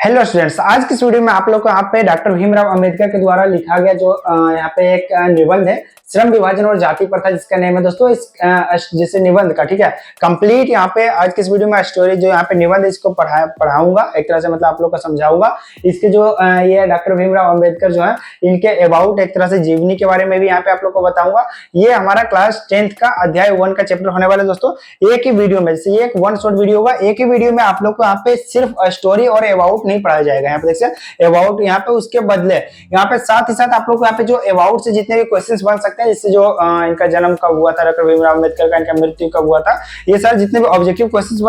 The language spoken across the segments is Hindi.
हेलो स्टूडेंट्स, आज की इस वीडियो में आप लोग को यहाँ पे डॉक्टर भीमराव अंबेडकर के द्वारा लिखा गया जो यहाँ पे एक निबंध है श्रम विभाजन और जाति प्रथा, जिसका नेम है दोस्तों इस जिसे निबंध का, ठीक है, कंप्लीट यहाँ पे आज के इस वीडियो में स्टोरी जो यहाँ पे निबंध इसको पढ़ाऊंगा एक तरह से, मतलब आप लोग को समझाऊंगा इसके जो ये डॉक्टर भीमराव अंबेडकर जो है इनके अबाउट एक तरह से जीवनी के बारे में भी यहाँ पे आप लोग को बताऊंगा। ये हमारा क्लास 10th का अध्याय 1 का चैप्टर होने वाला है दोस्तों। एक ही वीडियो में, जैसे ये एक वन शॉट वीडियो होगा, एक ही वीडियो में आप लोग को यहाँ पे सिर्फ स्टोरी और अबाउट नहीं पढ़ाया जाएगा। यहाँ पे देखिए अबाउट, यहाँ पे उसके बदले यहाँ पे साथ ही साथ आप लोग को यहाँ पे जो अबाउट से जितने भी क्वेश्चंस बन सकते हैं, जैसे जो इनका जन्म कब हुआ था, डॉक्टर भीमराव अम्बेडकर का, इनका मृत्यु कब हुआ था, ये सारे जितने भी ऑब्जेक्टिव क्वेश्चंस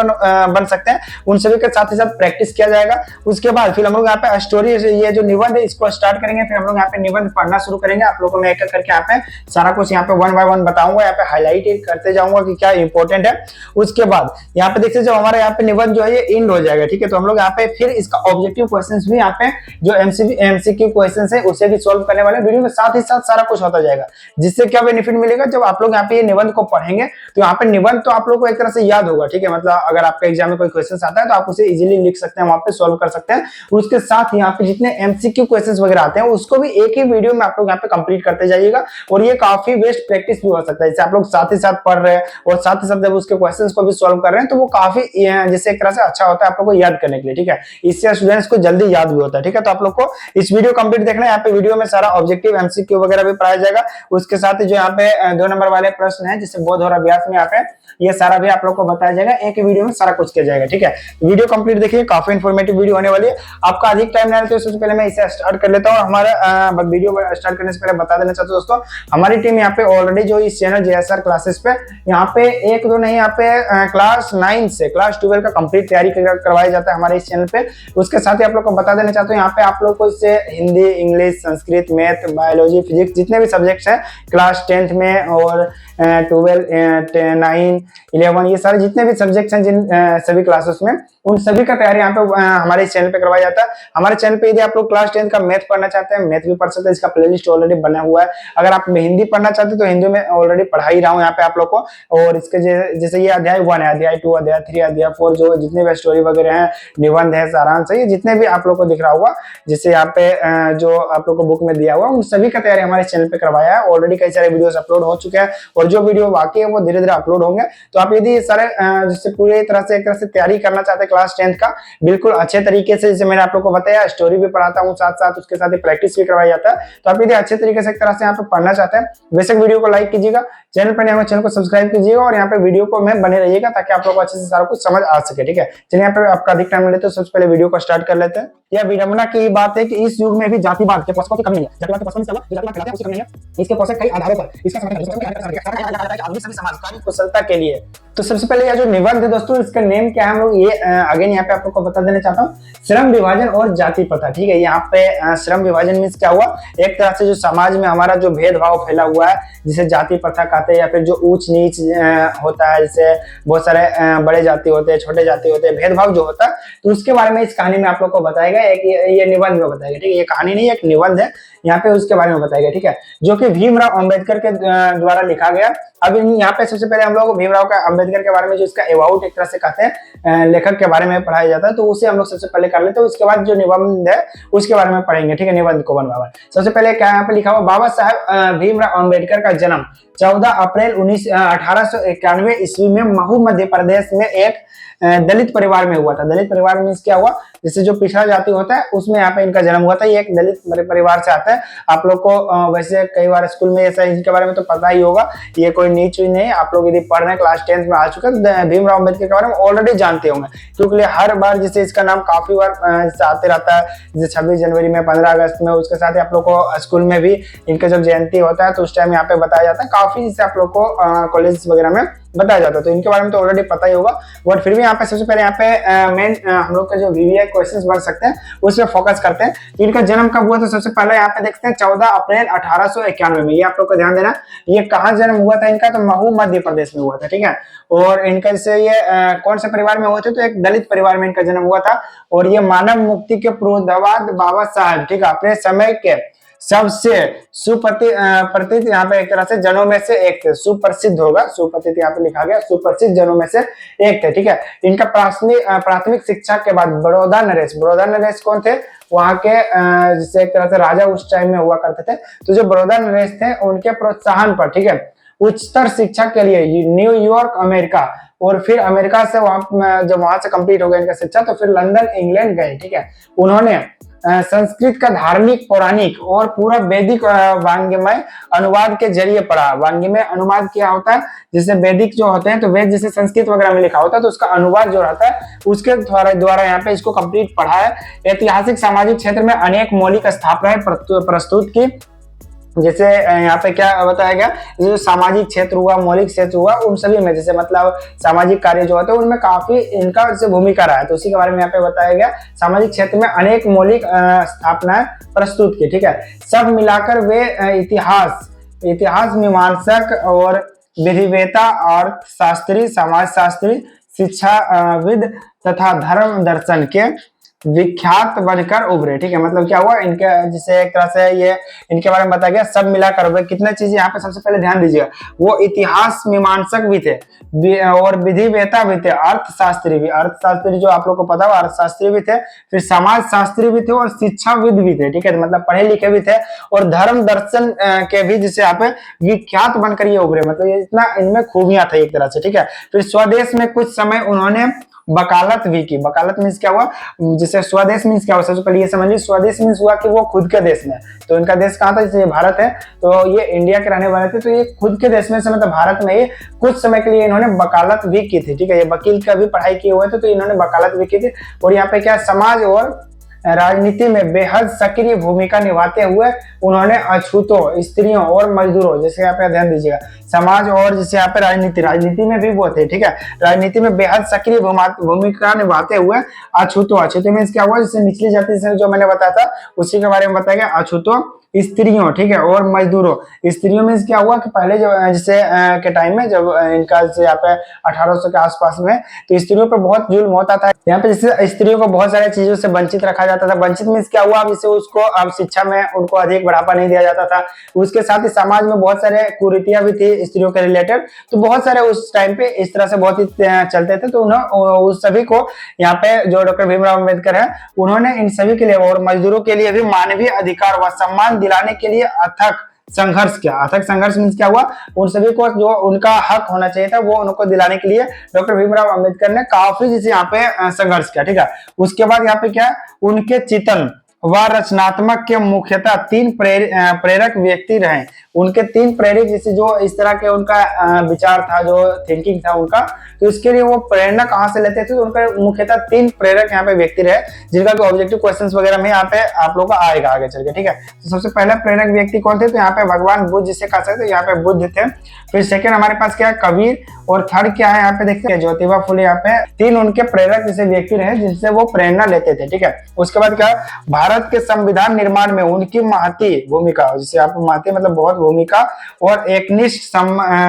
बन सकते हैं उन सभी के साथ ही साथ प्रैक्टिस किया जाएगा। उसके बाद फिर हम लोग यहाँ पे स्टोरी, ये जो निबंध है इसको स्टार्ट करेंगे, फिर हम लोग यहाँ पे निबंध पढ़ना शुरू करेंगे। आप लोगों को मैं एक एक करके यहाँ पे सारा कुछ यहाँ पे वन बाय वन बताऊंगा, यहाँ पे हाईलाइट करते जाऊंगा कि क्या इंपॉर्टेंट है। उसके बाद यहाँ पे देखिए जो हमारा यहाँ पे निबंध जो है ये एंड हो जाएगा, ठीक है। तो हम लोग यहाँ पे फिर इसका ऑब्जेक्टिव क्वेश्चंस भी यहाँ पे जो एमसीक्यू क्वेश्चंस है उसे भी सॉल्व करने वाले वीडियो में, साथ ही साथ सारा कुछ होता जाएगा। जिससे क्या बेनिफिट मिलेगा, जब आप लोग यहाँ पे ये निबंध को पढ़ेंगे तो यहाँ पे निबंध तो आप लोग को एक तरह से याद होगा, ठीक है। मतलब अगर आपका एग्जाम में कोई क्वेश्चन आता है तो आप उसे इजीली लिख सकते हैं, वहां पे सॉल्व कर सकते हैं। उसके साथ यहाँ पे जितने एमसीक्यू क्वेश्चंस वगैरह आते हैं उसको भी एक ही वीडियो में आप लोग यहाँ पे कंप्लीट करते जाइएगा, और ये काफी बेस्ट प्रैक्टिस भी हो सकता है। जैसे आप लोग साथ ही साथ पढ़ रहे हैं और साथ ही साथ जब उसके क्वेश्चंस को भी सॉल्व कर रहे हैं तो वो काफी जैसे एक तरह से अच्छा होता है आप लोग को याद करने के लिए, ठीक है। इससे स्टूडेंट्स को जल्दी याद भी होता है, ठीक है। तो आप लोग को इस वीडियो कंप्लीट देखना है, यहाँ पे वीडियो में सारा ऑब्जेक्टिव एमसीक्यू वगैरह भी पढ़ाया जाएगा। उसके साथ ही जो यहाँ पे 2 नंबर वाले प्रश्न है जिससे बोध और अभ्यास में यहाँ पे ये सारा भी आप लोग को बताया जाएगा, एक ही वीडियो में सारा कुछ किया जाएगा, ठीक है। वीडियो कंप्लीट देखिए, काफी इंफॉर्मेटिव वीडियो होने वाली है। आपका अधिक टाइम ना तो सबसे पहले मैं इसे स्टार्ट कर लेता हूँ। हमारा वीडियो स्टार्ट करने से पहले बता देना चाहता हूँ दोस्तों, हमारी टीम यहाँ पे ऑलरेडी जो इस चैनल जेएसआर क्लासेस पे यहाँ पे एक दो नहीं, यहाँ पे क्लास 9 से क्लास 12 का कंप्लीट तैयारी करवाया जाता है हमारे इस चैनल पे। उसके साथ ही आप लोग को बता देना चाहता हूँ, यहाँ पे आप लोग को इससे Hindi, English, Sanskrit, math, biology, physics जितने भी सब्जेक्ट्स हैं क्लास 10th में और 12, 9, 11 ये सारे जितने भी सब्जेक्ट्स हैं जिन सभी क्लासेस में, उन सभी का तैयारी यहाँ पे हमारे इस चैनल पे करवाया जाता है। हमारे चैनल पे यदि आप लोग क्लास 10th का मैथ पढ़ना चाहते हैं मैथ भी पढ़ सकते हैं, इसका प्लेलिस्ट ऑलरेडी बना हुआ है। अगर आप हिंदी पढ़ना चाहते हैं तो हिंदी में ऑलरेडी पढ़ा ही रहा हूँ यहाँ पे आप लोग को। और इसके जैसे ये अध्याय 1 है, अध्याय 2, अध्याय 3, अध्याय 4 जो जितने भी स्टोरी वगैरह है, निबंध है, सारांश है, ये जितने भी आप लोग को दिख रहा होगा, जिससे यहाँ पे जो आप लोग को बुक में दिया हुआ, उन सभी का तैयारी हमारे चैनल पे करवाया है। ऑलरेडी कई सारे वीडियोस अपलोड हो चुके हैं और जो वीडियो बाकी है वो धीरे धीरे अपलोड होंगे। तो आप यदि सारे जिससे पूरी तरह से एक तरह से तैयारी करना चाहते हैं क्लास 10th का बिल्कुल अच्छे तरीके से, जैसे मैंने आप लोग को बताया स्टोरी भी पढ़ाता हूँ, साथ साथ उसके साथ ही प्रैक्टिस भी करवाया जाता है। तो आप यदि अच्छे तरीके से एक तरह से यहाँ पे पढ़ना चाहते हैं, बेशक वीडियो को लाइक कीजिएगा, चैनल पर नए चैनल को सब्सक्राइब कीजिएगा और यहाँ पे वीडियो को में बने रहिएगा ताकि आप लोग को अच्छे से सारा कुछ समझ आ सके, ठीक है। चलिए यहाँ पे आपका अधिक टाइम लेते हैं, सबसे पहले वीडियो को स्टार्ट कर लेते हैं। यह विडंबना की बात है कि इस युग में भी जातिवाद के पोषकों की कमी नहीं है। जातिवाद के पोषकों में जो जातिवाद कहलाता है उसकी कमी नहीं है। इसके पोषक कई आधारों पर इसका समर्थन समाजकारी कुशलता के लिए। तो सबसे पहले यह जो निबंध है दोस्तों, इसका नेम क्या है, हम लोग ये अगेन यहाँ पे आप लोग को बता देना चाहता हूँ, श्रम विभाजन और जाति प्रथा, ठीक है। यहाँ पे श्रम विभाजन मीन्स क्या हुआ, एक तरह से जो समाज में हमारा जो भेदभाव फैला हुआ है जिसे जाति प्रथा कहते हैं, या फिर जो ऊंच नीच होता है, जैसे बहुत सारे बड़े जाति होते हैं, छोटे जाति होते हैं, भेदभाव जो होता है, तो उसके बारे में इस कहानी में आप लोग को बताया गया। एक ये निबंध में बताया गया, ठीक है। ये कहानी नहीं, एक निबंध है, यहाँ पे उसके बारे में बताया गया, ठीक है, जो कि भीमराव अंबेडकर के द्वारा लिखा गया। अब यहाँ पे सबसे पहले हम लोग भीमराव का अंबेडकर के बारे में जो इसका अबाउट एक तरह से कहते हैं लेखक के बारे में पढ़ाया जाता है, तो उसे हम लोग सबसे पहले कर लेते हैं। उसके बाद जो निबंध है उसके बारे में पढ़ेंगे, ठीक है। निबंध को वन बाय वन। सबसे पहले क्या यहाँ पे लिखा हुआ, बाबा साहब भीमराव अंबेडकर का जन्म 14 अप्रैल 1891 ईस्वी में महू मध्य प्रदेश में एक दलित परिवार में हुआ था। दलित परिवार में क्या हुआ, जैसे जो पिछड़ा जाति होता है उसमें यहाँ पे इनका जन्म हुआ था। ये एक दलित परिवार से आता है। आप लोग को वैसे कई बार स्कूल में ऐसा इनके बारे में तो पता ही होगा, ये कोई नीच नहीं। आप लोग यदि पढ़ रहे हैं क्लास 10th में आ चुके हैं, भीमराव अम्बेडकर के बारे में ऑलरेडी जानते होंगे, क्योंकि हर बार जैसे इसका नाम काफी बार आते रहता है, जैसे 26 जनवरी में, 15 अगस्त में। उसके साथ ही आप लोग को स्कूल में भी इनका जब जयंती होता है तो उस टाइम यहाँ पे बताया जाता है, काफी जैसे आप लोग को कॉलेज वगैरह में बताया जाता है, तो इनके बारे में तो ऑलरेडी पता ही होगा। बट फिर भी यहाँ पे सबसे पहले यहाँ पे मेन हम लोग का जो वीवीआई क्वेश्चंस बन सकते हैं उस पर फोकस करते हैं। तो इनका जन्म कब हुआ, तो सबसे पहले यहाँ पे देखते हैं 14 अप्रैल 1891 में। ये आप लोग को ध्यान देना, ये कहाँ जन्म हुआ था इनका, तो महू मध्य प्रदेश में हुआ था, ठीक है। और इनका जैसे ये कौन से परिवार में हुए थे, तो एक दलित परिवार में इनका जन्म हुआ था। और ये मानव मुक्ति के पुरोधवाद बाबा साहब, ठीक है, अपने समय के सबसे प्रतित यहाँ पे एक तरह से जनों में से एक थे, सुप्रसिद्ध होगा, सुप्रतित यहाँ पे लिखा गया, सुप्रसिद्ध जनों में से एक थे, ठीक है। इनका प्राथमिक शिक्षा के बाद बड़ौदा नरेश कौन थे, वहां के जिससे एक तरह से राजा उस टाइम में हुआ करते थे। तो जो बड़ौदा नरेश थे उनके प्रोत्साहन पर, ठीक है, उच्चतर शिक्षा के लिए न्यूयॉर्क अमेरिका, और फिर अमेरिका से वहां जब वहां से कंप्लीट हो गया इनका शिक्षा तो फिर लंदन इंग्लैंड गए, ठीक है। उन्होंने संस्कृत का धार्मिक, पौराणिक और पूरा वैदिक वांग्मय अनुवाद के जरिए पढ़ा। वांग्मय अनुवाद क्या होता है, जैसे वैदिक जो होते हैं तो वेद जैसे संस्कृत वगैरह में लिखा होता है तो उसका अनुवाद जो रहता है उसके द्वारा यहाँ पे इसको कंप्लीट पढ़ा है। ऐतिहासिक सामाजिक क्षेत्र में अनेक मौलिक स्थापनाएं प्रस्तुत की, जैसे यहाँ पे क्या बताया गया, जो सामाजिक क्षेत्र हुआ, मौलिक क्षेत्र हुआ, उन सभी में जैसे मतलब सामाजिक कार्य जो होते हैं उनमें काफी इनका जैसे भूमिका रहा है, तो उसी के बारे में यहाँ पे बताया गया। सामाजिक क्षेत्र में अनेक मौलिक स्थापनाएं प्रस्तुत की, ठीक है। सब मिलाकर वे इतिहास मीमांसक और विधिवेता, अर्थशास्त्री, समाजशास्त्री, शिक्षाविद तथा धर्म दर्शन के विख्यात बनकर उभरे, ठीक है। मतलब क्या हुआ, इनके जिसे एक तरह से ये इनके बारे में बताया गया, सब मिलाकर वे कितने चीजें यहाँ पे सबसे पहले ध्यान दीजिएगा, वो इतिहास मीमांसक भी थे और विधिवेता भी थे, अर्थशास्त्री जो आप लोग को पता हो अर्थशास्त्री भी थे, फिर समाज शास्त्री भी थे और शिक्षाविद भी थे, ठीक है, मतलब पढ़े लिखे भी थे और धर्म दर्शन के भी जिसे आप विख्यात बनकर ये उभरे, मतलब ये इतना इनमें खूबियां थी एक तरह से, ठीक है। फिर स्वदेश में कुछ समय उन्होंने वकालत भी की। वकालत मीन्स क्या हुआ, जैसे स्वदेश मीन्स क्या हुआ, सबसे पहले ये समझिए, स्वदेश मीन्स हुआ कि वो खुद के देश में, तो इनका देश कहाँ था, जैसे ये भारत है तो ये इंडिया के रहने वाले थे, तो ये खुद के देश में से मतलब भारत में ही कुछ समय के लिए इन्होंने वकालत भी की थी, ठीक है। ये वकील का भी पढ़ाई किए हुए थे तो इन्होंने वकालत भी की थी। और यहाँ पे क्या, समाज और राजनीति में बेहद सक्रिय भूमिका निभाते हुए उन्होंने अछूतों, स्त्रियों और मजदूरों, जैसे यहाँ पे ध्यान दीजिएगा, समाज और जैसे यहाँ पे राजनीति में भी वो थे, ठीक है, राजनीति में बेहद सक्रिय भूमिका निभाते हुए अछूतों मीन्स क्या हुआ, जैसे निचली जाति से जो मैंने बताया था उसी के बारे में बताया गया, अछूतों, स्त्रियों, ठीक है, और मजदूरों। स्त्रियों में क्या हुआ कि पहले जो जैसे के टाइम में जब इनका जैसे यहाँ पे 1800 के आसपास में, तो स्त्रियों पे बहुत जुल्म होता था। यहाँ पे जैसे स्त्रियों को बहुत सारी चीजों से वंचित रखा जाता था। वंचित मीन्स क्या हुआ, अब जैसे उसको अब शिक्षा में उनको अधिक बढ़ावा नहीं दिया जाता था। उसके साथ ही समाज में बहुत सारे कुरीतियां भी थी स्त्रियों के रिलेटेड, तो बहुत सारे उस टाइम पे इस तरह से बहुत ही चलते थे। तो उन्होंने उस सभी को यहाँ पे जो डॉक्टर भीमराव अम्बेडकर है उन्होंने इन सभी के लिए और मजदूरों के लिए भी मानवीय अधिकार व सम्मान दिलाने के लिए अथक संघर्ष किया। अथक संघर्ष मीन्स क्या हुआ, उन सभी को जो उनका हक होना चाहिए था वो उनको दिलाने के लिए डॉक्टर भीमराव अम्बेडकर ने काफी जैसे यहाँ पे संघर्ष किया, ठीक है। उसके बाद यहाँ पे क्या, उनके चिंतन व रचनात्मक के मुख्यतः तीन प्रेरक व्यक्ति रहे। उनके तीन प्रेरक जैसे जो इस तरह के उनका विचार था, जो थिंकिंग था उनका, तो इसके लिए वो प्रेरणा कहाँ से लेते थे, तो उनके मुख्यतः तीन प्रेरक यहाँ पे व्यक्ति रहे, जिनका तो ऑब्जेक्टिव क्वेश्चंस वगैरह में यहाँ पे आप लोग का आएगा आगे चल के, ठीक है। तो सबसे पहला प्रेरक व्यक्ति कौन थे, तो यहाँ पे भगवान बुद्ध जिसे कहा सकते, यहाँ पे बुद्ध थे। फिर सेकेंड हमारे पास क्या है, कबीर, और थर्ड क्या है यहाँ पे देखते हैं ज्योतिबा फुले। यहाँ पे तीन उनके प्रेरक जैसे व्यक्ति रहे जिनसे वो प्रेरणा लेते थे, ठीक है। उसके बाद क्या, भारत के संविधान निर्माण में उनकी महती भूमिका, जिसे आप महती मतलब बहुत भूमिका और एकनिष्ठ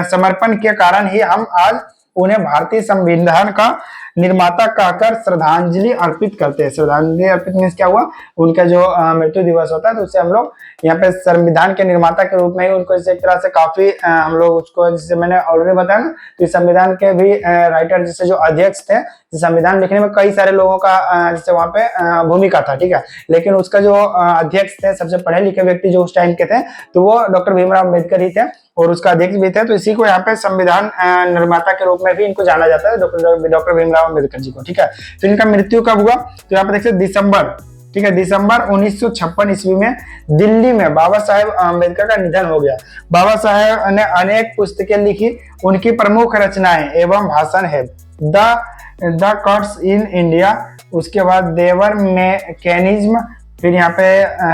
समर्पण के कारण ही हम आज उन्हें भारतीय संविधान का निर्माता कहकर श्रद्धांजलि अर्पित करते हैं। श्रद्धांजलि अर्पित मीन्स क्या हुआ, उनका जो मृत्यु दिवस होता है तो उससे हम लोग यहाँ पे संविधान के निर्माता के रूप में ही उनको इस एक तरह से काफी हम लोग उसको, जैसे मैंने ऑलरेडी बताया ना, तो संविधान के भी राइटर जैसे जो अध्यक्ष थे, संविधान लिखने में कई सारे लोगों का जैसे वहाँ पे भूमिका था, ठीक है, लेकिन उसका जो अध्यक्ष थे, सबसे पढ़े लिखे व्यक्ति जो उस टाइम के थे, तो वो डॉक्टर भीमराव अम्बेडकर ही थे और उसका अध्यक्ष भी थे। तो इसी को यहाँ पे संविधान निर्माता के रूप में भी इनको जाना जाता है, डॉक्टर भीमराव अम्बेडकर जी को, ठीक है। तो इनका मृत्यु कब हुआ, तो यहाँ पे देखिए दिसंबर, ठीक है, दिसंबर 1956 ईस्वी में दिल्ली में बाबा साहेब अम्बेडकर का निधन हो गया। बाबा साहेब ने अनेक पुस्तकें लिखी, उनकी प्रमुख रचनाएं एवं भाषण है द कट्स इन इंडिया, उसके बाद देवर मैकेनिज्म, फिर यहाँ पे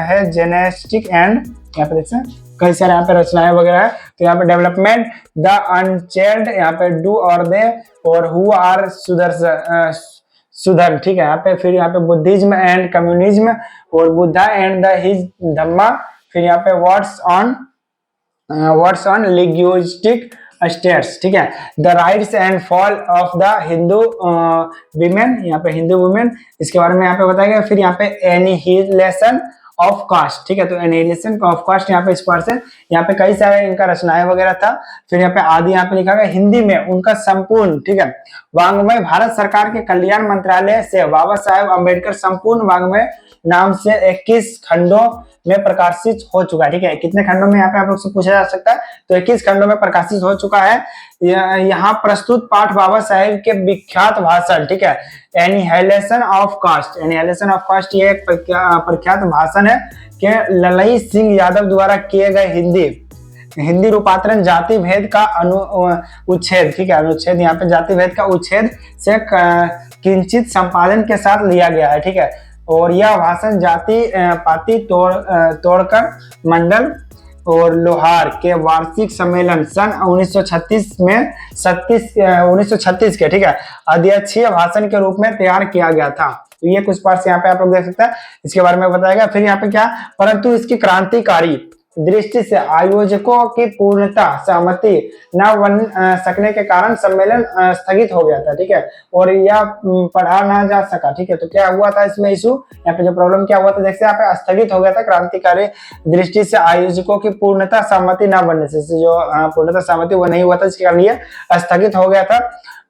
है जेनेस्टिक एंड, यहाँ पे देखते हैं कई सारे यहाँ पे रचनाएं वगैरह है। तो यहाँ पे डेवलपमेंट, द अनचेल्ड, यहाँ पे डू और दे, और हु आर सुधर, ठीक है। यहाँ पे फिर यहाँ पे बुद्धिज्म एंड कम्युनिज्म, और बुद्धा एंड द हिज धम्मा, फिर यहाँ पे वर्ड्स ऑन लिंग्विस्टिक स्टेट्स, ठीक है। The rights and fall of the Hindu women, यहाँ पे हिंदू वुमेन, इसके बारे में यहाँ पे बताया गया। फिर यहाँ पे एनिहिलेशन ऑफ कास्ट, ठीक है। तो एनिहिलेशन ऑफ कास्ट यहाँ पे स्पर्श है, यहाँ पे कई सारे इनका रचनाएं वगैरह था। फिर यहाँ पे आदि यहाँ पे लिखा गया, हिंदी में उनका संपूर्ण, ठीक है, वांग्मय भारत सरकार के कल्याण मंत्रालय से बाबा साहेब अम्बेडकर संपूर्ण वांग्मय नाम से 21 खंडों में प्रकाशित हो चुका है, ठीक है। कितने खंडों में यहाँ पे आप लोग से पूछा जा सकता है, तो 21 खंडों में प्रकाशित हो चुका है। यहाँ प्रस्तुत पाठ बाबा साहेब के विख्यात भाषण, ठीक है, annihilation of caste, annihilation of caste, ये एक प्रख्यात भाषण है कि ललई सिंह यादव द्वारा किए गए हिंदी रूपांतरण जाति भेद का उच्छेद, ठीक है, अनुच्छेद यहाँ पे जाति भेद का उच्छेद से किंचित संपादन के साथ लिया गया है, ठीक है। और यह भाषण जाति पाति तोड़कर मंडल और लोहार के वार्षिक सम्मेलन सन 1936 के, ठीक है, अध्यक्षीय भाषण के रूप में तैयार किया गया था। तो ये कुछ पार्ट्स यहाँ पे आप लोग देख सकते हैं, इसके बारे में बताएगा। फिर यहाँ पे क्या, परंतु इसकी क्रांतिकारी दृष्टि से आयोजकों की पूर्णता सहमति न बन सकने के कारण सम्मेलन स्थगित हो गया था, ठीक है, और यह पढ़ा ना जा सका, ठीक है। तो क्या हुआ था इसमें इशू, यहाँ पे जो प्रॉब्लम क्या हुआ था, देखते यहाँ पे स्थगित हो गया था क्रांतिकारी दृष्टि से आयोजकों की पूर्णता सहमति न बनने से, जो पूर्णता सहमति वो नहीं हुआ था, इसके लिए स्थगित हो गया था